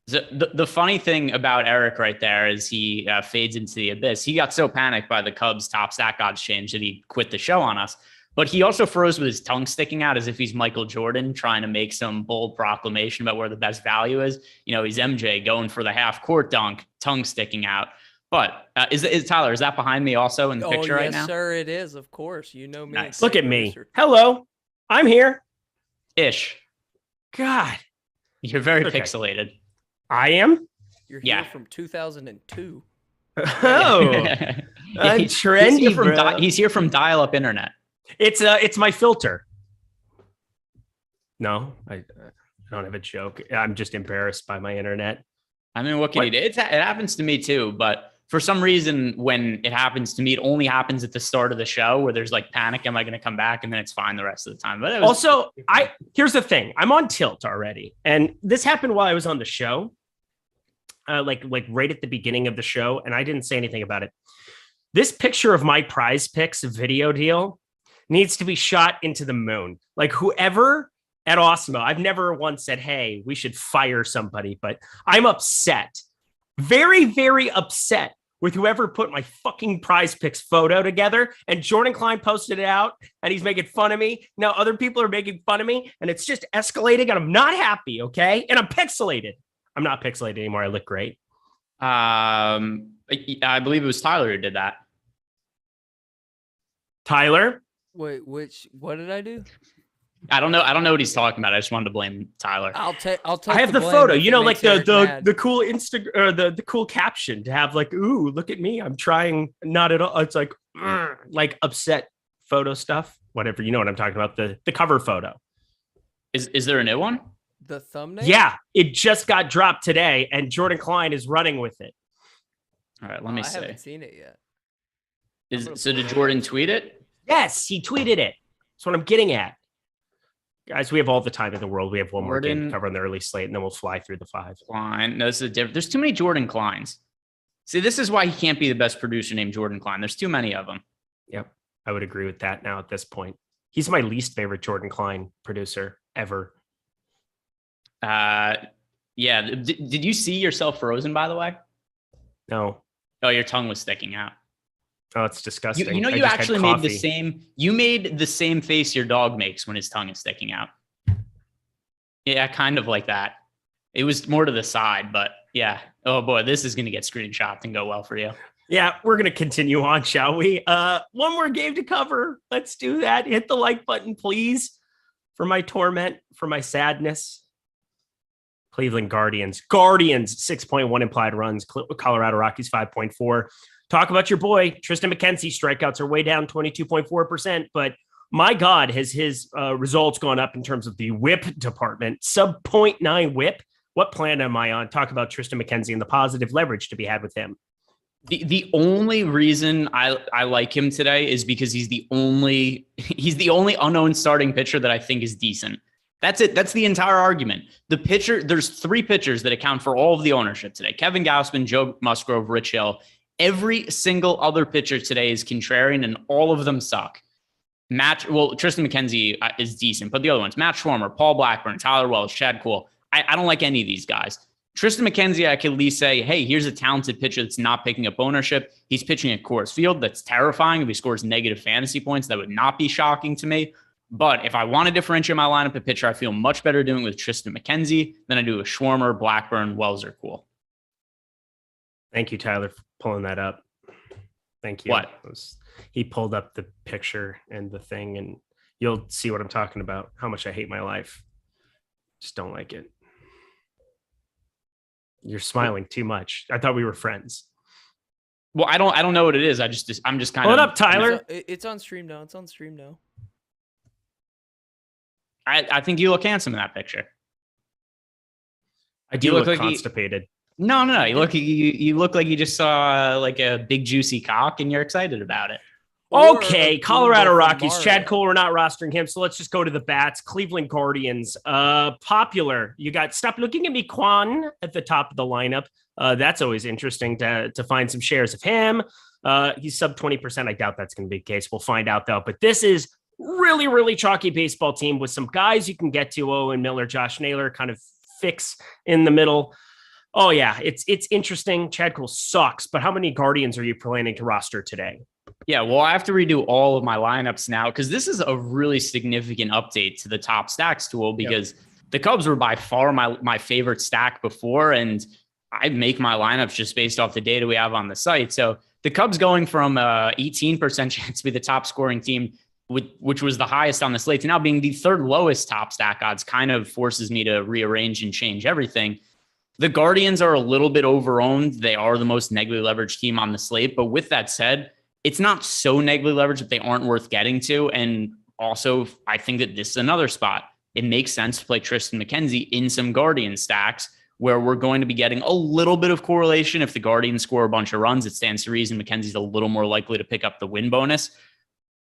So the funny thing about Eric right there is he fades into the abyss. He got so panicked by the Cubs' top stack odds change that he quit the show on us. But he also froze with his tongue sticking out as if he's Michael Jordan trying to make some bold proclamation about where the best value is. You know, he's MJ going for the half court dunk, tongue sticking out. But is Tyler, is that behind me also in the picture right now?
Yes, sir, it is, of course. You know me.
Nice. Look at me. Hello. I'm here.
Ish.
God.
You're very pixelated.
I am?
You're here from 2002.
Oh. I'm trendy,
he's here from dial-up internet.
It's my filter. No, I don't have a joke. I'm just embarrassed by my internet.
I mean, what can you do? It happens to me too, but for some reason, when it happens to me, it only happens at the start of the show where there's like panic. Am I going to come back? And then it's fine the rest of the time. But
here's the thing. I'm on tilt already. And this happened while I was on the show, like right at the beginning of the show. And I didn't say anything about it. This picture of my PrizePicks video deal needs to be shot into the moon. Like, whoever at Awesemo, I've never once said, hey, we should fire somebody, but I'm upset. Very, very upset with whoever put my fucking PrizePicks photo together. And Jordan Klein posted it out and he's making fun of me. Now other people are making fun of me and it's just escalating and I'm not happy, okay? And I'm pixelated. I'm not pixelated anymore. I look great.
I believe it was Tyler who did that.
Tyler?
Wait, what did I do?
I don't know what he's talking about. I just wanted to blame Tyler.
I'll take.
I have the photo. You know, like the cool Instagram or the cool caption to have like, "Ooh, look at me! I'm trying." Not at all. It's like upset photo stuff. Whatever. You know what I'm talking about. The cover photo.
Is there a new one?
The thumbnail.
Yeah, it just got dropped today, and Jordan Klein is running with it.
All right, let me see.
I haven't seen it yet.
So did Jordan tweet it?
Yes, he tweeted it. That's what I'm getting at. Guys, we have all the time in the world. We have one more game to cover on the early slate, and then we'll fly through the five.
Klein. No, this is different. There's too many Jordan Kleins. See, this is why he can't be the best producer named Jordan Klein. There's too many of them.
Yep, I would agree with that now at this point. He's my least favorite Jordan Klein producer ever.
Yeah. Did you see yourself frozen, by the way?
No.
Oh, your tongue was sticking out.
Oh, it's disgusting.
You know, you actually made the same. You made the same face your dog makes when his tongue is sticking out. Yeah, kind of like that. It was more to the side, but yeah. Oh boy, this is going to get screenshot and go well for you.
Yeah, we're going to continue on, shall we? One more game to cover. Let's do that. Hit the like button, please, for my torment, for my sadness. Cleveland Guardians. 6.1 implied runs. Colorado Rockies 5.4. Talk about your boy, Tristan McKenzie. Strikeouts are way down 22.4%, but my God, has his results gone up in terms of the whip department? Sub 0.9 whip. What plan am I on? Talk about Tristan McKenzie and the positive leverage to be had with him.
The only reason I like him today is because he's the only unknown starting pitcher that I think is decent. That's it. That's the entire argument. The pitcher, there's three pitchers that account for all of the ownership today. Kevin Gausman, Joe Musgrove, Rich Hill. Every single other pitcher today is contrarian, and all of them suck. Tristan McKenzie is decent, but the other ones, Matt Schwarmer, Paul Blackburn, Tyler Wells, Chad Kuhl, I don't like any of these guys. Tristan McKenzie, I can at least say, hey, here's a talented pitcher that's not picking up ownership. He's pitching at Coors Field. That's terrifying. If he scores negative fantasy points, that would not be shocking to me. But if I want to differentiate my lineup of pitcher, I feel much better doing it with Tristan McKenzie than I do with Schwarmer, Blackburn, Wells, or Kuhl.
Thank you, Tyler, for pulling that up. Thank you.
What?
He pulled up the picture and the thing, and you'll see what I'm talking about, how much I hate my life. Just don't like it. You're smiling too much. I thought we were friends.
Well, I don't know what it is. I'm just kind of.
Hold up, Tyler.
It's on stream now.
I think you look handsome in that picture.
I do look like constipated.
No. You look like you just saw like a big juicy cock and you're excited about it.
Okay, Colorado Rockies. Chad Cole, we're not rostering him, so let's just go to the bats. Cleveland Guardians. Popular. You got Stop Looking at Me Quan at the top of the lineup. That's always interesting to find some shares of him. He's sub 20%. I doubt that's going to be the case. We'll find out, though. But this is really, really chalky baseball team with some guys you can get to. Owen Miller, Josh Naylor, kind of fix in the middle. Oh, yeah, it's interesting. Chad Cole sucks, but how many Guardians are you planning to roster today?
Yeah, well, I have to redo all of my lineups now because this is a really significant update to the top stacks tool because the Cubs were by far my favorite stack before, and I make my lineups just based off the data we have on the site. So the Cubs going from 18% chance to be the top scoring team, which was the highest on the slate, to now being the third lowest top stack odds kind of forces me to rearrange and change everything. The Guardians are a little bit overowned. They are the most negatively leveraged team on the slate. But with that said, it's not so negatively leveraged that they aren't worth getting to. And also, I think that this is another spot. It makes sense to play Tristan McKenzie in some Guardian stacks where we're going to be getting a little bit of correlation. If the Guardians score a bunch of runs, it stands to reason McKenzie's a little more likely to pick up the win bonus.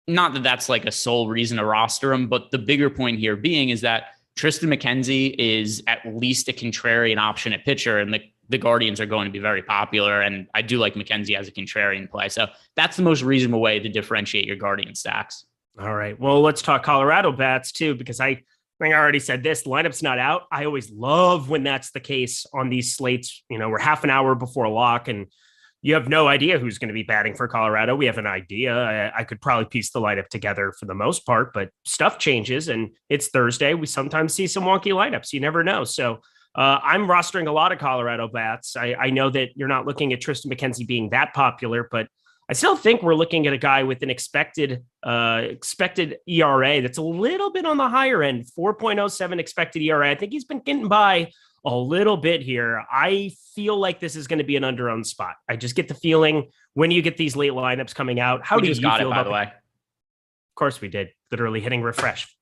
Not that that's like a sole reason to roster him, but the bigger point here being is that Tristan McKenzie is at least a contrarian option at pitcher, and the Guardians are going to be very popular, and I do like McKenzie as a contrarian play. So that's the most reasonable way to differentiate your Guardian stacks.
All right. Well, let's talk Colorado bats too, because I think I already said this, lineup's not out. I always love when that's the case on these slates. You know, we're half an hour before lock and you have no idea who's going to be batting for Colorado. We have an idea. I could probably piece the lineup together for the most part, but stuff changes and it's Thursday. We sometimes see some wonky lineups. You never know. So I'm rostering a lot of Colorado bats. I know that you're not looking at Tristan McKenzie being that popular, but I still think we're looking at a guy with an expected ERA that's a little bit on the higher end, 4.07 expected ERA. I think he's been getting by a little bit here. I feel like this is going to be an under-owned spot. I just get the feeling when you get these late lineups coming out. How do you feel about it, by the way? Of course we did. Literally hitting refresh.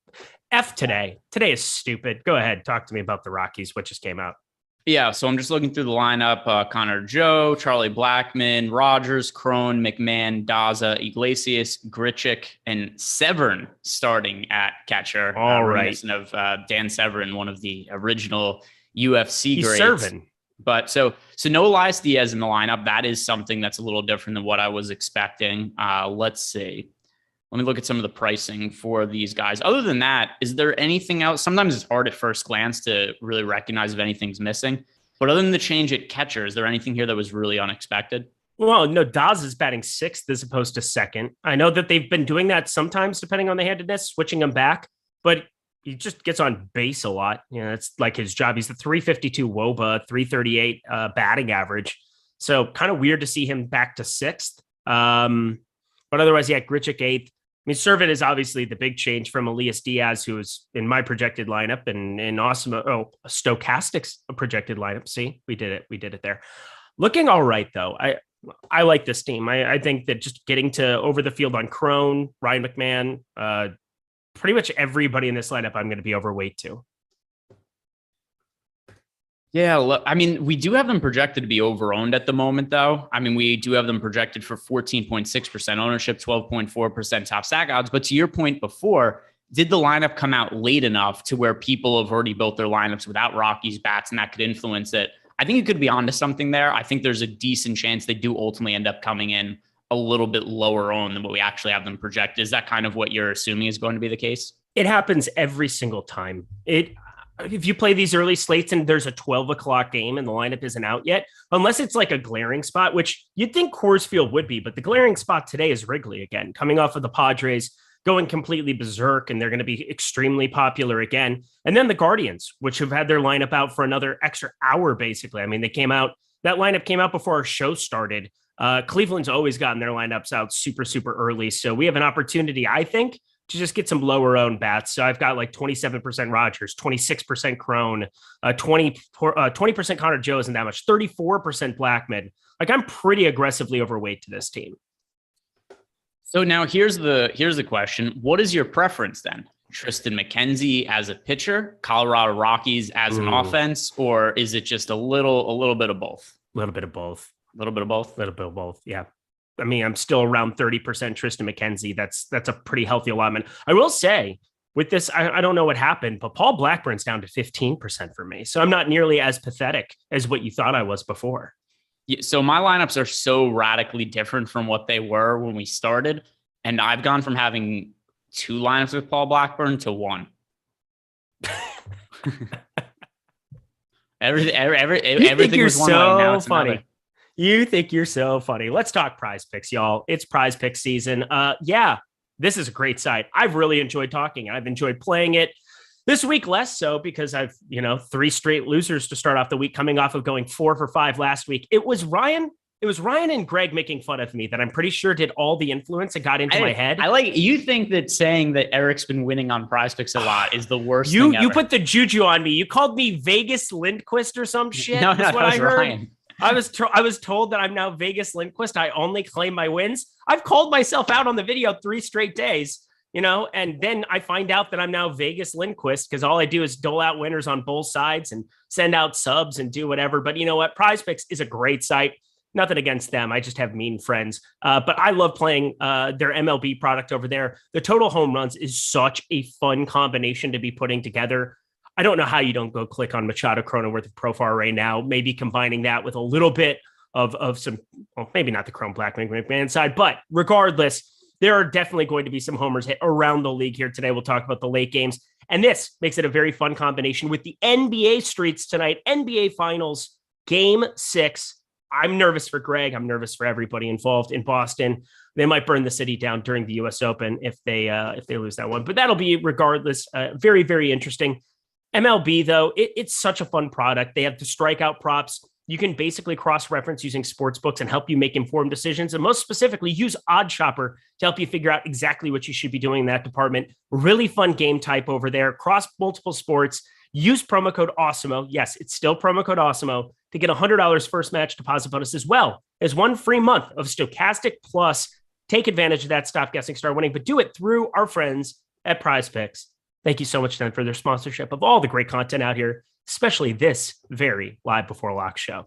F today. Today is stupid. Go ahead. Talk to me about the Rockies, what just came out.
Yeah, so I'm just looking through the lineup. Connor Joe, Charlie Blackmon, Rogers, Crone, McMahon, Daza, Iglesias, Grichuk, and Severn starting at catcher.
All right.
Of Dan Severn, one of the original UFC greats.
Serving.
But so no Elias Diaz in the lineup. That is something that's a little different than what I was expecting. Let's see. Let me look at some of the pricing for these guys. Other than that, is there anything else? Sometimes it's hard at first glance to really recognize if anything's missing. But other than the change at catcher, is there anything here that was really unexpected?
Well, no, Daz is batting sixth as opposed to second. I know that they've been doing that sometimes, depending on the handedness, switching him back. But he just gets on base a lot. You know, it's like his job. He's the 352 WOBA, 338 batting average. So kind of weird to see him back to sixth. But otherwise, yeah, Grichuk eighth. I mean, Servant is obviously the big change from Elias Diaz, who is in my projected lineup and in Awesemo Stochastic's projected lineup. See, we did it there. Looking all right, though. I like this team. I think that just getting to over the field on Crone, Ryan McMahon, pretty much everybody in this lineup, I'm going to be overweight to.
Yeah, I mean, we do have them projected to be overowned at the moment, though. I mean, we do have them projected for 14.6% ownership, 12.4% top stack odds. But to your point before, did the lineup come out late enough to where people have already built their lineups without Rockies bats, and that could influence it? I think it could be onto something there. I think there's a decent chance they do ultimately end up coming in a little bit lower owned than what we actually have them projected. Is that kind of what you're assuming is going to be the case? It
happens every single time. If you play these early slates and there's a 12 o'clock game and the lineup isn't out yet, unless it's like a glaring spot, which you'd think Coors Field would be, but the glaring spot today is Wrigley again, coming off of the Padres, going completely berserk, and they're going to be extremely popular again. And then the Guardians, which have had their lineup out for another extra hour, basically. I mean, that lineup came out before our show started. Cleveland's always gotten their lineups out super, super early. So we have an opportunity, I think, to just get some lower owned bats. So I've got like 27% Rogers, 26% Crone, 20% Connor Joe isn't that much, 34% Blackman. Like I'm pretty aggressively overweight to this team.
So now here's the question. What is your preference then? Tristan McKenzie as a pitcher, Colorado Rockies as an offense, or is it just a little bit of both?
A little bit of both.
A little bit of both?
A little bit of both, yeah. I mean, I'm still around 30% Tristan McKenzie. That's a pretty healthy allotment. I will say with this, I don't know what happened, but Paul Blackburn's down to 15% for me. So I'm not nearly as pathetic as what you thought I was before.
So my lineups are so radically different from what they were when we started. And I've gone from having 2 lineups with Paul Blackburn to 1. Everything was one
so
way. Now it's
funny.
another.
You think you're so funny. Let's talk PrizePicks, y'all. It's PrizePicks season. Yeah, this is a great site. I've really enjoyed talking. I've enjoyed playing it. This week, less so because I've, 3 straight losers to start off the week, coming off of going 4 for 5 last week. It was Ryan and Greg making fun of me that I'm pretty sure did all the influence and got into my head.
You think that saying that Eric's been winning on PrizePicks a lot is the worst thing ever.
You put the juju on me. You called me Vegas Lindquist or some shit.
No, that was Ryan.
I was told that I'm now Vegas Lindquist. I only claim my wins. I've called myself out on the video 3 straight days. And then I find out that I'm now Vegas Lindquist because all I do is dole out winners on both sides and send out subs and do whatever. But you know what? PrizePicks is a great site. Nothing against them. I just have mean friends. But I love playing their MLB product over there. The total home runs is such a fun combination to be putting together. I don't know how you don't go click on Machado Cronenworth of Profar right now, maybe combining that with a little bit of some, well, maybe not the Chrome Blackman McMahon side, but regardless, there are definitely going to be some homers hit around the league here today. We'll talk about the late games. And this makes it a very fun combination with the NBA streets tonight. NBA Finals, Game 6. I'm nervous for Greg. I'm nervous for everybody involved in Boston. They might burn the city down during the U.S. Open if they lose that one. But that'll be, regardless, very, very interesting. MLB, though, it's such a fun product. They have the strikeout props. You can basically cross-reference using sports books and help you make informed decisions. And most specifically, use OddsShopper to help you figure out exactly what you should be doing in that department. Really fun game type over there. Cross multiple sports. Use promo code Awesemo. Yes, it's still promo code Awesemo to get $100 first match deposit bonus, as well as 1 free month of Stochastic Plus. Take advantage of that. Stop guessing, start winning, but do it through our friends at PrizePicks. Thank you so much, then, for their sponsorship of all the great content out here, especially this very live before lock show.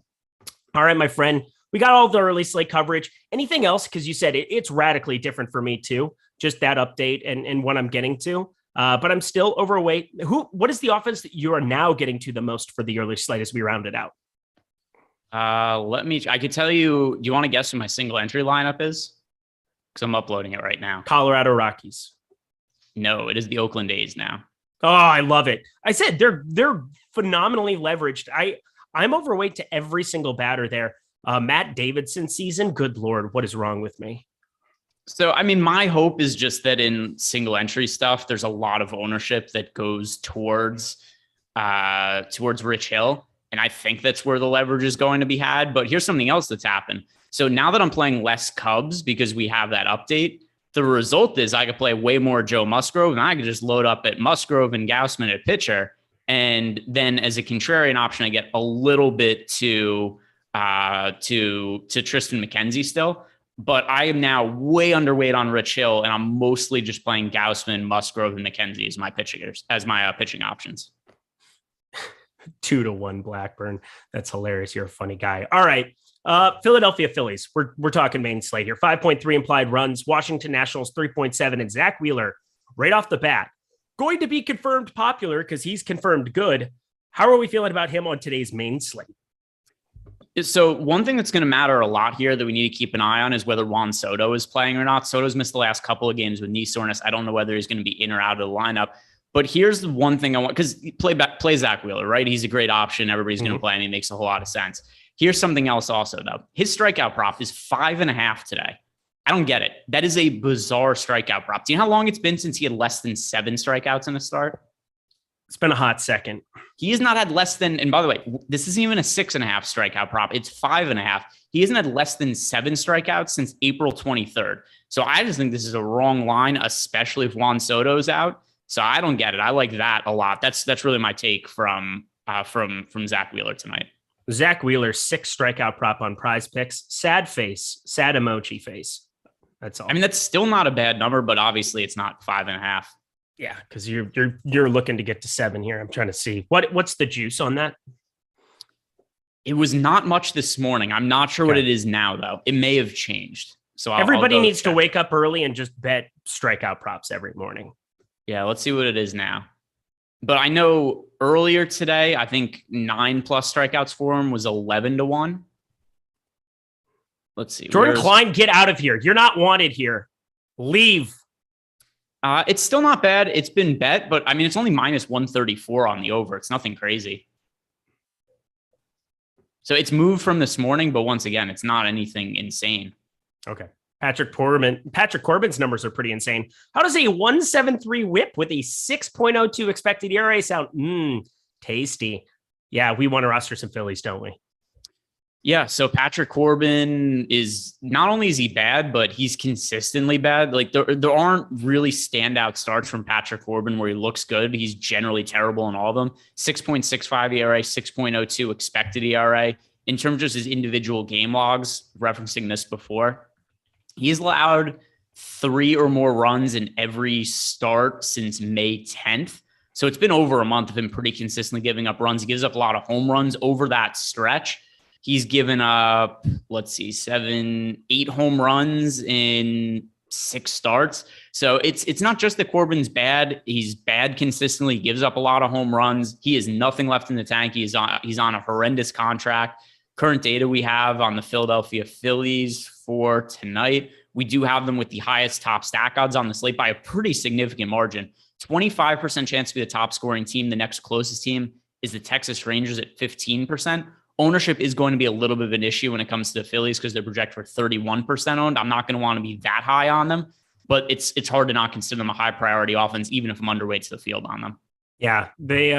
All right, my friend, we got all the early slate coverage. Anything else? Because you said it's radically different for me too. Just that update and what I'm getting to. But I'm still overweight. What is the offense that you are now getting to the most for the early slate as we round it out?
I could tell you, do you want to guess who my single entry lineup is? Because I'm uploading it right now.
Colorado Rockies.
No, it is the Oakland A's now.
Oh, I love it. I said they're phenomenally leveraged. I'm overweight to every single batter there. Matt Davidson season. Good Lord, what is wrong with me?
So, I mean, my hope is just that in single entry stuff, there's a lot of ownership that goes towards Rich Hill. And I think that's where the leverage is going to be had. But here's something else that's happened. So now that I'm playing less Cubs because we have that update, the result is I could play way more Joe Musgrove, and I could just load up at Musgrove and Gausman at pitcher. And then as a contrarian option, I get a little bit to Tristan McKenzie still. But I am now way underweight on Rich Hill, and I'm mostly just playing Gausman, Musgrove, and McKenzie as my pitching options.
2-1 Blackburn. That's hilarious. You're a funny guy. All right. Philadelphia Phillies. We're talking main slate here. 5.3 implied runs. Washington Nationals 3.7. And Zach Wheeler right off the bat going to be confirmed popular because he's confirmed good. How are we feeling about him on today's main slate?
So one thing that's going to matter a lot here that we need to keep an eye on is whether Juan Soto is playing or not. Soto's missed the last couple of games with knee soreness. I don't know whether he's going to be in or out of the lineup. But here's the one thing I want, because play Zach Wheeler, right? He's a great option. Everybody's going to play him. He makes a whole lot of sense. Here's something else also, though. His strikeout prop is 5.5 today. I don't get it. That is a bizarre strikeout prop. Do you know how long it's been since he had less than 7 strikeouts in a start?
It's been a hot second.
He has not had less than, and by the way, this isn't even a 6.5 strikeout prop. It's 5.5. He hasn't had less than 7 strikeouts since April 23rd. So I just think this is a wrong line, especially if Juan Soto's out. So I don't get it. I like that a lot. That's really my take from Zach Wheeler tonight.
Zach Wheeler, 6 strikeout prop on PrizePicks. Sad face, sad emoji face. That's all.
I mean, that's still not a bad number, but obviously it's not 5.5.
Yeah, because you're looking to get to 7 here. I'm trying to see what's the juice on that.
It was not much this morning. I'm not sure what it is now, though. It may have changed. So
everybody needs to wake up early and just bet strikeout props every morning.
Yeah, let's see what it is now. But I know earlier today, I think 9+ strikeouts for him was 11-1. Let's see.
Jordan Klein, get out of here. You're not wanted here. Leave.
It's still not bad. It's been bet, but I mean, it's only -134 on the over. It's nothing crazy. So it's moved from this morning, but once again, it's not anything insane.
Okay. Patrick Corbin's numbers are pretty insane. How does a 1.73 whip with a 6.02 expected ERA sound? Tasty. Yeah, we want to roster some Phillies, don't we?
Yeah, so Patrick Corbin is not only is he bad, but he's consistently bad. Like there aren't really standout starts from Patrick Corbin where he looks good. He's generally terrible in all of them. 6.65 ERA, 6.02 expected ERA. In terms of just his individual game logs, referencing this before, he's allowed 3 or more runs in every start since May 10th. So it's been over a month of him pretty consistently giving up runs. He gives up a lot of home runs over that stretch. He's given up, 8 home runs in 6 starts. So it's not just that Corbin's bad. He's bad consistently, gives up a lot of home runs. He has nothing left in the tank. He's on a horrendous contract. Current data we have on the Philadelphia Phillies for tonight, we do have them with the highest top stack odds on the slate by a pretty significant margin. 25% chance to be the top scoring team. The next closest team is the Texas Rangers at 15%. Ownership is going to be a little bit of an issue when it comes to the Phillies because they're projected for 31% owned. I'm not going to want to be that high on them, but it's hard to not consider them a high priority offense, even if I'm underweight to the field on them.
Yeah, they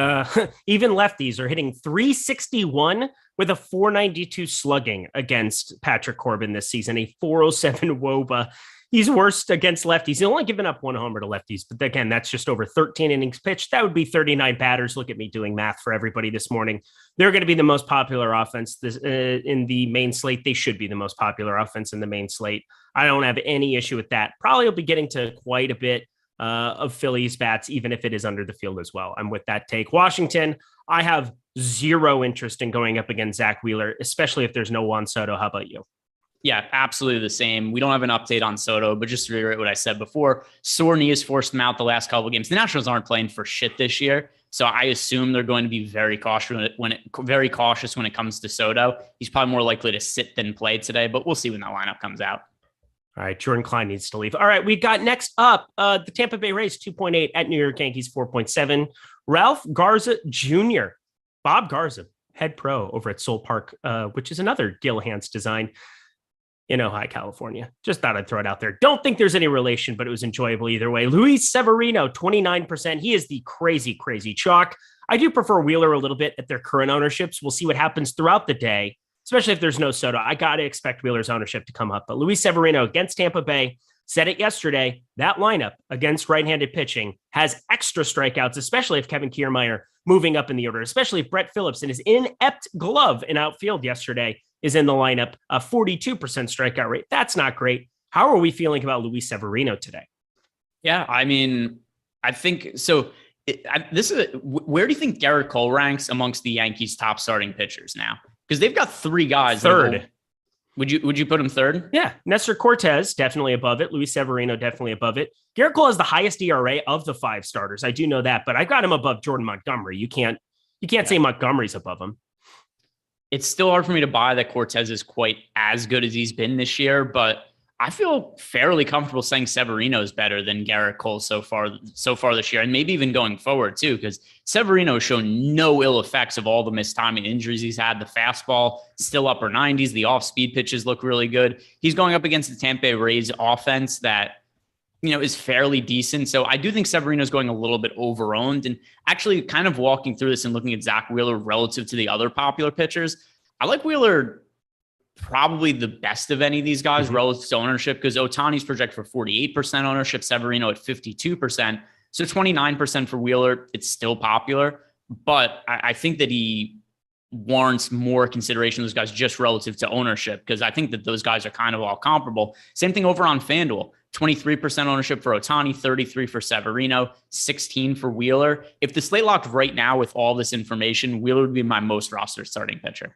even lefties are hitting 361 with a 492 slugging against Patrick Corbin this season, a 407 WOBA. He's worst against lefties. He's only given up 1 homer to lefties, but again, that's just over 13 innings pitched. That would be 39 batters. Look at me doing math for everybody this morning. They're going to be the most popular offense in the main slate. They should be the most popular offense in the main slate. I don't have any issue with that. Probably will be getting to quite a bit of Phillies bats, even if it is under the field as well. I'm with that take. Washington, I have zero interest in going up against Zach Wheeler, especially if there's no Juan Soto. How about you?
Yeah, absolutely the same. We don't have an update on Soto, but just to reiterate what I said before, sore knee has forced him out the last couple of games. The Nationals aren't playing for shit this year, so I assume they're going to be very cautious when it comes to Soto. He's probably more likely to sit than play today, but we'll see when that lineup comes out.
All right, Jordan Klein needs to leave. All right, we got next up the Tampa Bay Rays 2.8 at New York Yankees 4.7. Ralph Garza Jr., Bob Garza, head pro over at Soul Park, which is another Gil Hanse design in Ojai, California. Just thought I'd throw it out there. Don't think there's any relation, but it was enjoyable either way. Luis Severino, 29%. He is the crazy, crazy chalk. I do prefer Wheeler a little bit at their current ownerships. We'll see what happens throughout the day, especially if there's no Soto. I got to expect Wheeler's ownership to come up. But Luis Severino against Tampa Bay, said it yesterday, that lineup against right-handed pitching has extra strikeouts, especially if Kevin Kiermaier moving up in the order, especially if Brett Phillips and his inept glove in outfield yesterday is in the lineup, a 42% strikeout rate. That's not great. How are we feeling about Luis Severino today?
Yeah, I mean, I think so. Where do you think Garrett Cole ranks amongst the Yankees' top starting pitchers now? Because they've got 3 guys.
Third.
Would you put him third?
Yeah. Nestor Cortez, definitely above it. Luis Severino, definitely above it. Garrett Cole has the highest ERA of the 5 starters. I do know that, but I got him above Jordan Montgomery. You can't say Montgomery's above him.
It's still hard for me to buy that Cortez is quite as good as he's been this year, but I feel fairly comfortable saying Severino is better than Garrett Cole so far this year, and maybe even going forward too, because Severino has shown no ill effects of all the missed time and injuries he's had. The fastball still upper 90s. The off-speed pitches look really good. He's going up against the Tampa Bay Rays offense that is fairly decent. So I do think Severino's going a little bit over-owned. And actually kind of walking through this and looking at Zach Wheeler relative to the other popular pitchers, I like Wheeler probably the best of any of these guys relative to ownership, because Ohtani's projected for 48% ownership, Severino at 52%. So 29% for Wheeler. It's still popular, but I think that he warrants more consideration of those guys just relative to ownership, because I think that those guys are kind of all comparable. Same thing over on FanDuel. 23% ownership for Ohtani, 33 for Severino, 16 for Wheeler. If the slate locked right now with all this information, Wheeler would be my most rostered starting pitcher.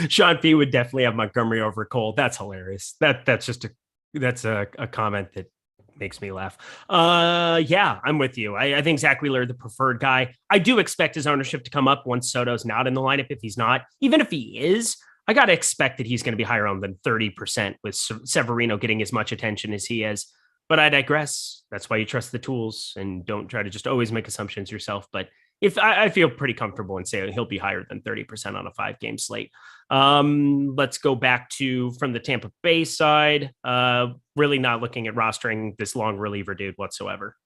Sean P would definitely have Montgomery over Cole. That's hilarious. That's a comment that makes me laugh. Yeah, I'm with you. I think Zach Wheeler, the preferred guy. I do expect his ownership to come up once Soto's not in the lineup. If he's not, even if he is, I got to expect that he's going to be higher on than 30% with Severino getting as much attention as he is. But I digress. That's why you trust the tools and don't try to just always make assumptions yourself. But if I feel pretty comfortable in saying he'll be higher than 30% on a 5-game slate. Let's go back to from the Tampa Bay side. Really not looking at rostering this long reliever dude whatsoever.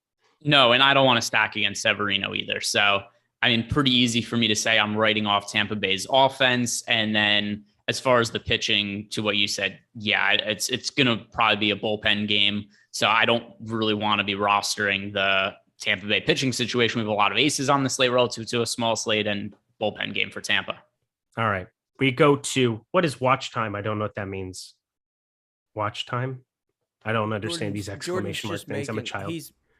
No, and I don't want to stack against Severino either. So, I mean, pretty easy for me to say I'm writing off Tampa Bay's offense. And then as far as the pitching, to what you said, yeah, it's going to probably be a bullpen game. So I don't really want to be rostering the Tampa Bay pitching situation. We have a lot of aces on the slate relative to a small slate, and bullpen game for Tampa.
All right. We go to, what is watch time? I don't know what that means. Watch time? I don't understand these exclamation mark things. I'm a child.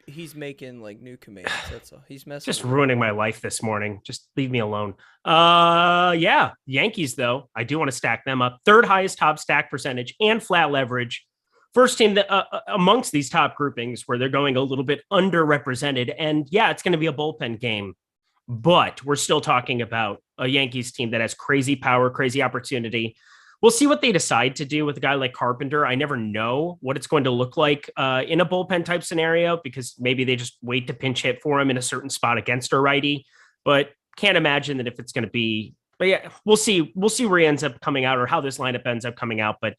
He's making like new commands. That's all. He's messing.
Just ruining my life this morning. Just leave me alone. Yeah. Yankees, though, I do want to stack them up. Third highest top stack percentage and flat leverage. First team that amongst these top groupings where they're going a little bit underrepresented. And yeah, it's going to be a bullpen game, but we're still talking about a Yankees team that has crazy power, crazy opportunity. We'll see what they decide to do with a guy like Carpenter. I never know what it's going to look like in a bullpen type scenario, because maybe they just wait to pinch hit for him in a certain spot against a righty, but can't imagine that if it's going to be, but yeah, we'll see where he ends up coming out or how this lineup ends up coming out, but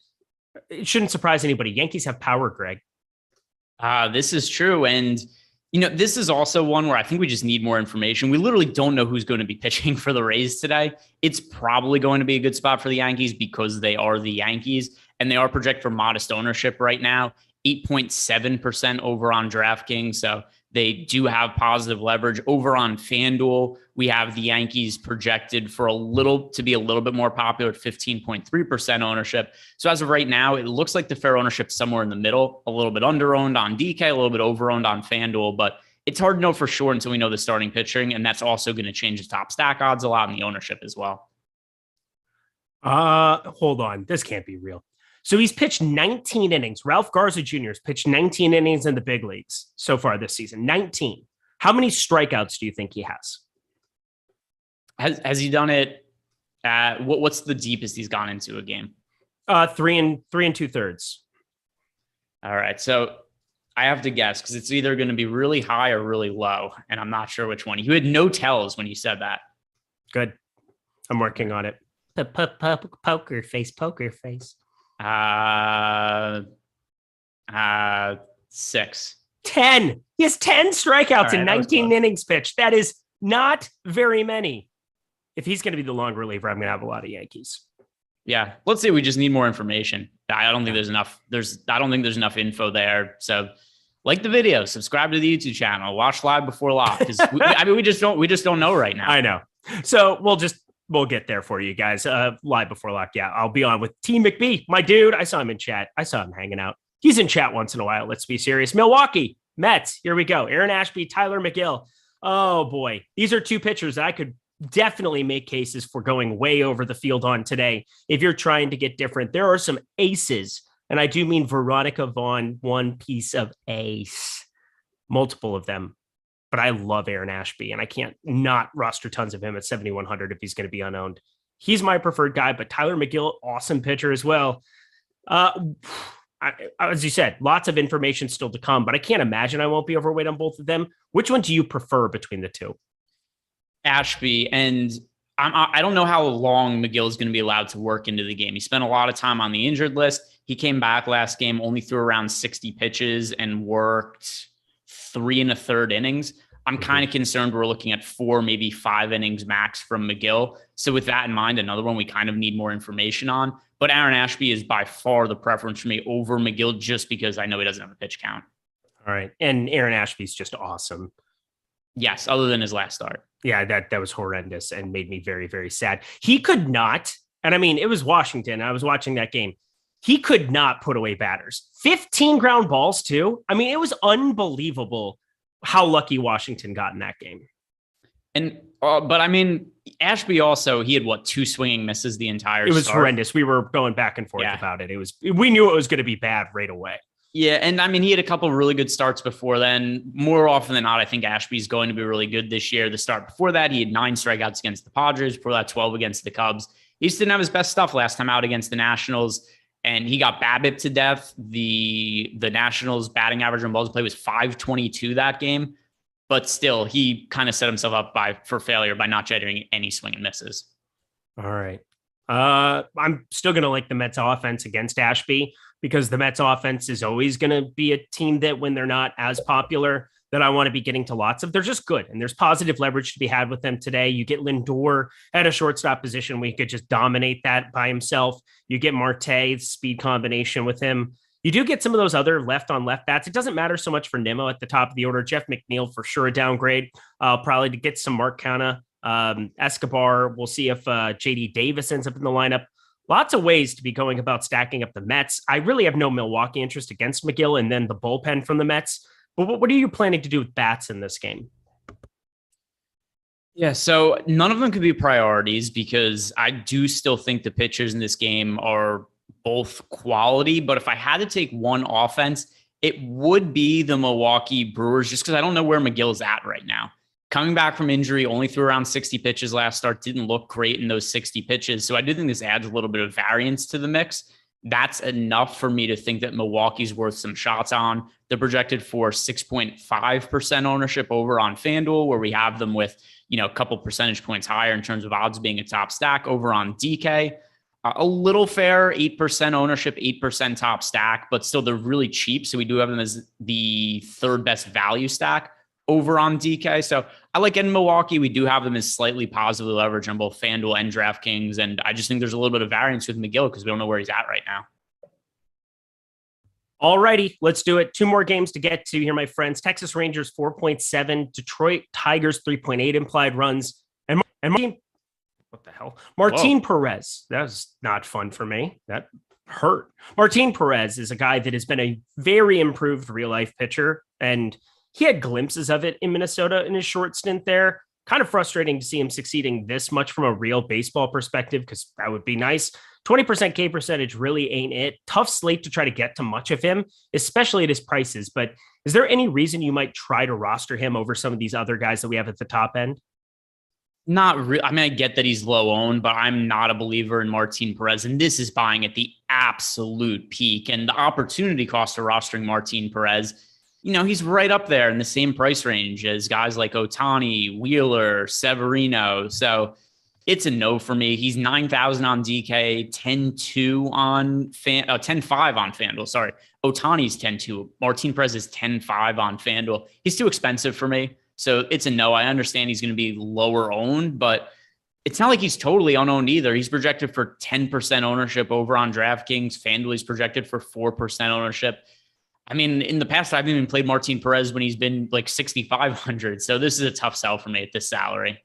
it shouldn't surprise anybody. Yankees have power, Greg.
This is true. And, this is also one where I think we just need more information. We literally don't know who's going to be pitching for the Rays today. It's probably going to be a good spot for the Yankees because they are the Yankees, and they are projected for modest ownership right now, 8.7% over on DraftKings. So they do have positive leverage. Over on FanDuel, we have the Yankees projected to be a little bit more popular at 15.3% ownership. So as of right now, it looks like the fair ownership somewhere in the middle, a little bit under-owned on DK, a little bit over-owned on FanDuel, but it's hard to know for sure until we know the starting pitching, and that's also going to change the top stack odds a lot in the ownership as well.
Hold on. This can't be real. So he's pitched 19 innings. Ralph Garza Jr. has pitched 19 innings in the big leagues so far this season. 19. How many strikeouts do you think he has?
Has he done it? What's the deepest he's gone into a game?
3 and 2/3.
All right. So I have to guess because it's either going to be really high or really low, and I'm not sure which one. You had no tells when you said that.
Good. I'm working on it. Poker face.
6.
10. He has 10 strikeouts in 19 innings pitched. That is not very many. If he's going to be the long reliever, I'm going to have a lot of Yankees.
Yeah. Let's say we just need more information. I don't think there's enough. I don't think there's enough info there. So like the video, subscribe to the YouTube channel, watch live before lock. Because we just don't know right now.
I know. So we'll get there for you guys. Live before lock. Yeah, I'll be on with T McBee, my dude. I saw him in chat. I saw him hanging out. He's in chat once in a while. Let's be serious. Milwaukee Mets. Here we go. Aaron Ashby, Tyler McGill. Oh boy. These are two pitchers that I could definitely make cases for going way over the field on today. If you're trying to get different, there are some aces. And I do mean Veronica Vaughn, one piece of ace, multiple of them. But I love Aaron Ashby, and I can't not roster tons of him at 7,100 if he's going to be unowned. He's my preferred guy, but Tyler McGill, awesome pitcher as well. As you said, lots of information still to come, but I can't imagine I won't be overweight on both of them. Which one do you prefer between the two?
Ashby, and I don't know how long McGill is going to be allowed to work into the game. He spent a lot of time on the injured list. He came back last game, only threw around 60 pitches and worked 3 1/3 innings. I'm kind of concerned we're looking at 4, maybe 5 innings max from Megill. So with that in mind, another one we kind of need more information on. But Aaron Ashby is by far the preference for me over Megill just because I know he doesn't have a pitch count.
All right. And Aaron Ashby's just awesome.
Yes, other than his last start.
Yeah, that was horrendous and made me very, very sad. He could not, and I mean, it was Washington. I was watching that game. He could not put away batters. 15 ground balls, too. I mean, it was unbelievable how lucky Washington got in that game.
And, but I mean, Ashby also, he had 2 swinging misses the entire
It was
start.
horrendous. We were going back and forth about it. We knew it was going to be bad right away.
Yeah, and I mean, he had a couple of really good starts before then. More often than not, I think Ashby's going to be really good this year. The start before that, he had 9 strikeouts against the Padres. Before that, 12 against the Cubs. He just didn't have his best stuff last time out against the Nationals, and he got BABIP to death. The Nationals' batting average on balls played was .522 that game, but still, he kind of set himself up for failure by not generating any swing and misses.
All right. I'm still going to like the Mets offense against Ashby, because the Mets offense is always going to be a team that when they're not as popular that I want to be getting to lots of. They're just good, and there's positive leverage to be had with them today. You get Lindor at a shortstop position where he could just dominate that by himself. You get Marte, speed combination with him. You do get some of those other left on left bats. It doesn't matter so much for Nimmo at the top of the order. Jeff McNeil for sure a downgrade. Probably to get some Mark Canha. Escobar. We'll see if JD Davis ends up in the lineup. Lots of ways to be going about stacking up the Mets. I really have no Milwaukee interest against Megill and then the bullpen from the Mets. But what are you planning to do with bats in this game?
Yeah, so none of them could be priorities because I do still think the pitchers in this game are both quality. But if I had to take one offense, it would be the Milwaukee Brewers, just because I don't know where Megill's at right now. Coming back from injury, only threw around 60 pitches last start, didn't look great in those 60 pitches. So I do think this adds a little bit of variance to the mix. That's enough for me to think that Milwaukee's worth some shots on. They're projected for 6.5% ownership over on FanDuel, where we have them with, a couple percentage points higher in terms of odds being a top stack. Over on DK, a little fair, 8% ownership, 8% top stack, but still they're really cheap. So we do have them as the third best value stack over on DK. So I like in Milwaukee. We do have them as slightly positive leverage on both FanDuel and DraftKings. And I just think there's a little bit of variance with Megill because we don't know where he's at right now.
All righty, let's do it. 2 more games to get to here, my friends. Texas Rangers 4.7, Detroit Tigers 3.8 implied runs. And Martin, what the hell? Martin Perez. That was not fun for me. That hurt. Martin Perez is a guy that has been a very improved real life pitcher, and he had glimpses of it in Minnesota in his short stint there. Kind of frustrating to see him succeeding this much from a real baseball perspective, because that would be nice. 20% K percentage really ain't it. Tough slate to try to get to much of him, especially at his prices. But is there any reason you might try to roster him over some of these other guys that we have at the top end?
Not really. I mean, I get that he's low owned, but I'm not a believer in Martin Perez. And this is buying at the absolute peak. And the opportunity cost of rostering Martin Perez, he's right up there in the same price range as guys like Ohtani, Wheeler, Severino. So it's a no for me. He's 9,000 on DK, 10.2 on 10.5 on FanDuel. Sorry. Ohtani's 10.2. Martin Perez is 10.5 on FanDuel. He's too expensive for me. So it's a no. I understand he's going to be lower owned, but it's not like he's totally unowned either. He's projected for 10% ownership over on DraftKings. FanDuel is projected for 4% ownership. I mean, in the past, I've even played Martin Perez when he's been like 6,500. So this is a tough sell for me at this salary.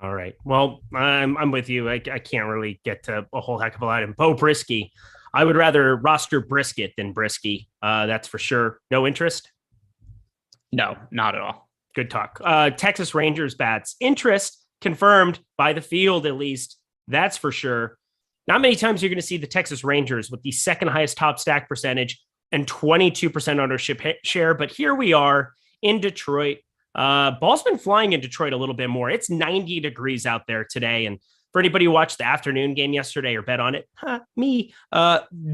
All right. Well, I'm with you. I can't really get to a whole heck of a lot. And Bo Brisky, I would rather roster Brisket than Brisky. That's for sure. No interest?
No, not at all.
Good talk. Texas Rangers bats. Interest confirmed by the field, at least. That's for sure. Not many times you're going to see the Texas Rangers with the second highest top stack percentage and 22% ownership share. But here we are in Detroit. Ball's been flying in Detroit a little bit more. It's 90 degrees out there today. And for anybody who watched the afternoon game yesterday or bet on it, me,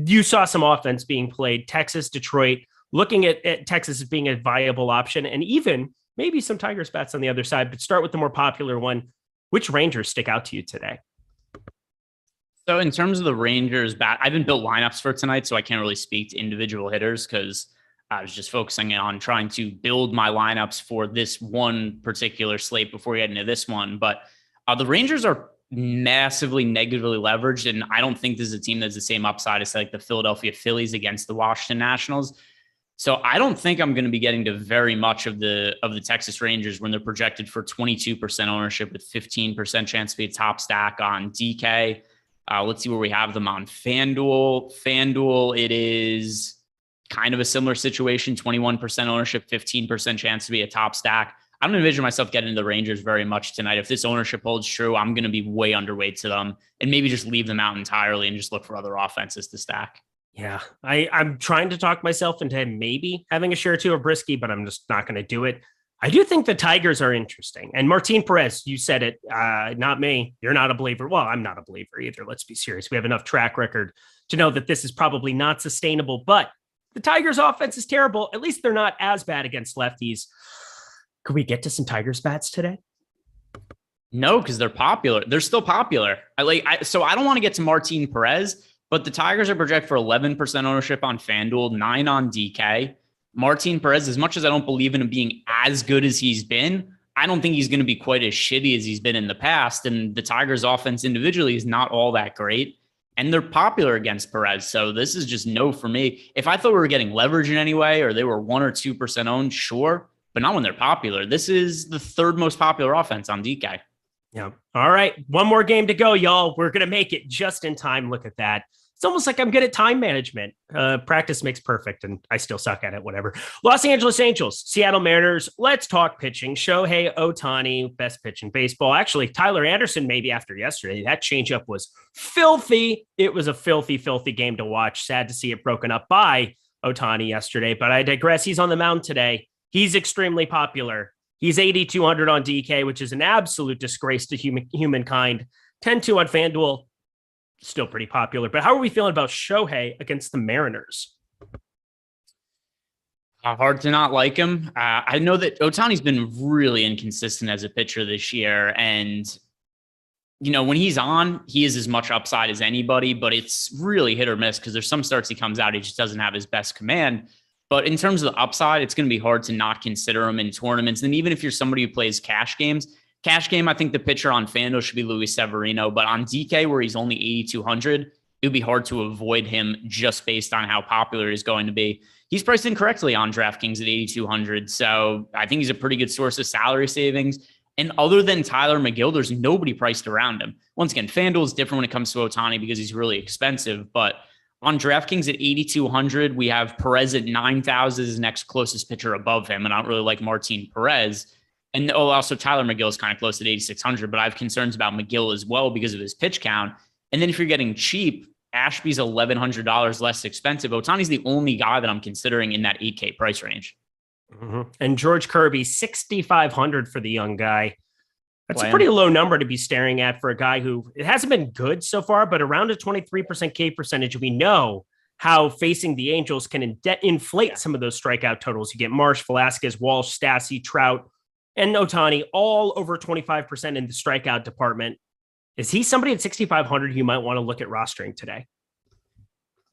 you saw some offense being played. Texas, Detroit, looking at Texas as being a viable option, and even maybe some Tigers bats on the other side. But start with the more popular one. Which Rangers stick out to you today?
So in terms of the Rangers bat, I haven't built lineups for tonight, so I can't really speak to individual hitters because I was just focusing on trying to build my lineups for this one particular slate before we get into this one. But the Rangers are massively negatively leveraged, and I don't think this is a team that's the same upside as like the Philadelphia Phillies against the Washington Nationals. So I don't think I'm going to be getting to very much of the Texas Rangers when they're projected for 22% ownership with 15% chance to be a top stack on DK. Let's see where we have them on FanDuel. FanDuel, it is kind of a similar situation, 21% ownership, 15% chance to be a top stack. I don't envision myself getting into the Rangers very much tonight. If this ownership holds true, I'm going to be way underweight to them and maybe just leave them out entirely and just look for other offenses to stack.
Yeah, I'm trying to talk myself into maybe having a share or two of Brisky, but I'm just not going to do it. I do think the Tigers are interesting. And Martin Perez, you said it, not me. You're not a believer. Well, I'm not a believer either. Let's be serious. We have enough track record to know that this is probably not sustainable, but the Tigers offense is terrible. At least they're not as bad against lefties. Could we get to some Tigers bats today?
No, because they're popular. They're still popular. So I don't want to get to Martin Perez, but the Tigers are projected for 11% ownership on FanDuel, 9 on DK. Martin Perez, as much as I don't believe in him being as good as he's been, I don't think he's going to be quite as shitty as he's been in the past. And the Tigers offense individually is not all that great. And they're popular against Perez. So this is just no for me. If I thought we were getting leverage in any way or they were 1 or 2% owned, sure, but not when they're popular. This is the third most popular offense on DK.
Yeah. All right. One more game to go, y'all. We're going to make it just in time. Look at that. It's almost like I'm good at time management. Practice makes perfect, and I still suck at it, whatever. Los Angeles Angels, Seattle Mariners. Let's talk pitching. Shohei Ohtani, best pitch in baseball. Actually, Tyler Anderson, maybe after yesterday. That changeup was filthy. It was a filthy, filthy game to watch. Sad to see it broken up by Ohtani yesterday, but I digress. He's on the mound today. He's extremely popular. He's 8,200 on DK, which is an absolute disgrace to humankind. 10-2 on FanDuel. Still pretty popular. But how are we feeling about Shohei against the Mariners?
Hard to not like him. I know that Ohtani's been really inconsistent as a pitcher this year. And, you know, when he's on, he is as much upside as anybody, but it's really hit or miss because there's some starts he comes out, he just doesn't have his best command. But in terms of the upside, it's going to be hard to not consider him in tournaments. And even if you're somebody who plays cash game, I think the pitcher on FanDuel should be Luis Severino. But on DK, where he's only 8,200, it would be hard to avoid him just based on how popular he's going to be. He's priced incorrectly on DraftKings at 8,200. So I think he's a pretty good source of salary savings. And other than Tyler McGill, there's nobody priced around him. Once again, FanDuel is different when it comes to Ohtani because he's really expensive. But on DraftKings at 8,200, we have Perez at 9,000 as the next closest pitcher above him. And I don't really like Martin Perez. And also Tyler McGill is kind of close at 8,600, but I have concerns about McGill as well because of his pitch count. And then if you're getting cheap, Ashby's $1,100 less expensive. Ohtani's the only guy that I'm considering in that 8K price range.
Mm-hmm. And George Kirby, 6,500 for the young guy. That's a pretty low number to be staring at for a guy who it hasn't been good so far, but around a 23% K percentage. We know how facing the Angels can inflate some of those strikeout totals. You get Marsh, Velasquez, Walsh, Stassi, Trout, and Ohtani all over 25% in the strikeout department. Is he somebody at 6,500 you might want to look at rostering today?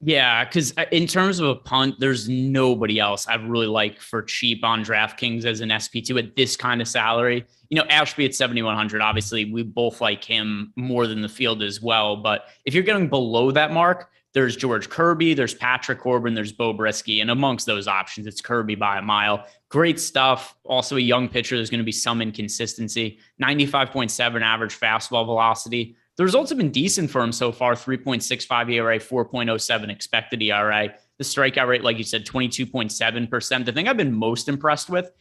Yeah, because in terms of a punt, there's nobody else I really like for cheap on DraftKings as an SP2 at this kind of salary. You know, Ashby at 7,100, obviously we both like him more than the field as well. But if you're getting below that mark, there's George Kirby, there's Patrick Corbin, there's Bo Brisky. And amongst those options, it's Kirby by a mile. Great stuff. Also a young pitcher. There's going to be some inconsistency. 95.7 average fastball velocity. The results have been decent for him so far. 3.65 ERA, 4.07 expected ERA. The strikeout rate, like you said, 22.7%. The thing I've been most impressed with,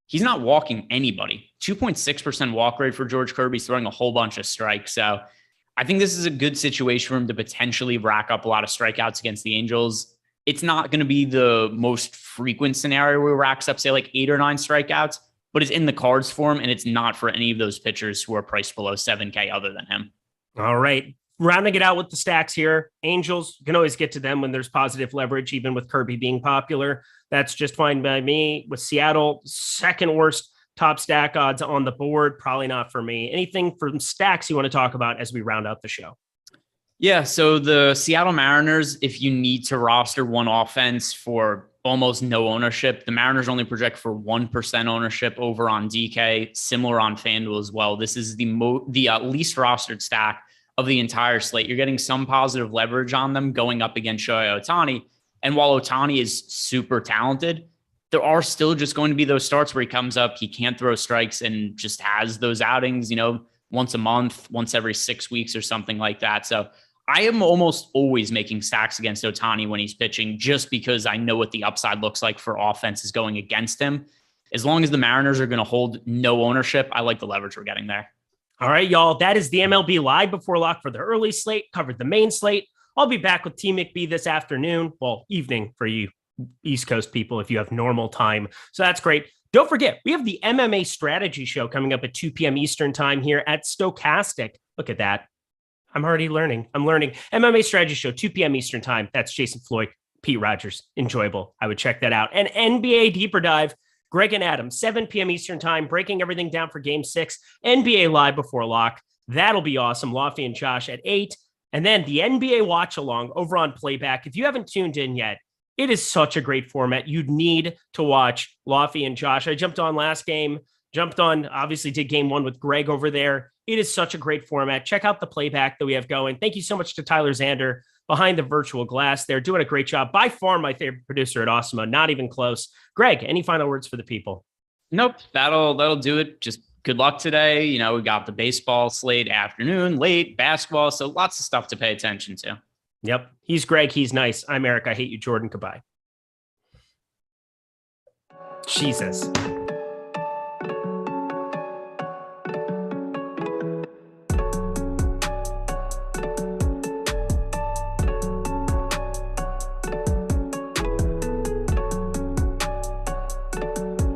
he's not walking anybody. 2.6% walk rate for George Kirby. He's throwing a whole bunch of strikes. So I think this is a good situation for him to potentially rack up a lot of strikeouts against the Angels. It's not going to be the most frequent scenario where he racks up, say, like 8 or 9 strikeouts, but it's in the cards for him, and it's not for any of those pitchers who are priced below 7K other than him.
All right. Rounding it out with the stacks here. Angels, you can always get to them when there's positive leverage, even with Kirby being popular. That's just fine by me. With Seattle, second worst top stack odds on the board. Probably not for me. Anything from stacks you want to talk about as we round out the show?
Yeah, so the Seattle Mariners, if you need to roster one offense for almost no ownership, the Mariners only project for 1% ownership over on DK, similar on FanDuel as well. This is the least rostered stack of the entire slate. You're getting some positive leverage on them going up against Shohei Ohtani. And while Ohtani is super talented, there are still just going to be those starts where he comes up, he can't throw strikes and just has those outings, once a month, once every 6 weeks or something like that. So I am almost always making stacks against Ohtani when he's pitching just because I know what the upside looks like for offenses going against him. As long as the Mariners are going to hold no ownership, I like the leverage we're getting there.
All right, y'all. That is the MLB Live Before Lock for the early slate, covered the main slate. I'll be back with T McB this afternoon. Well, evening for you East Coast people if you have normal time. So that's great. Don't forget, we have the MMA strategy show coming up at 2 p.m. Eastern time here at Stochastic. Look at that. I'm already learning. I'm learning. MMA strategy show, 2 p.m. Eastern time. That's Jason Floyd, Pete Rogers. Enjoyable. I would check that out. And NBA Deeper Dive, Greg and Adam, 7 p.m. Eastern time, breaking everything down for Game 6. NBA Live Before Lock. That'll be awesome. Lofty and Josh at 8. And then the NBA Watch Along over on Playback. If you haven't tuned in yet, it is such a great format. You'd need to watch Lofty and Josh. I jumped on last game, obviously did game 1 with Greg over there. It is such a great format. Check out the Playback that we have going. Thank you so much to Tyler Zander behind the virtual glass. They're doing a great job. By far my favorite producer at Awesemo, not even close. Greg, any final words for the people?
Nope, that'll do it. Just good luck today. We got the baseball slate afternoon, late basketball, so lots of stuff to pay attention to.
Yep. He's Greg. He's nice. I'm Eric. I hate you, Jordan. Goodbye. Jesus.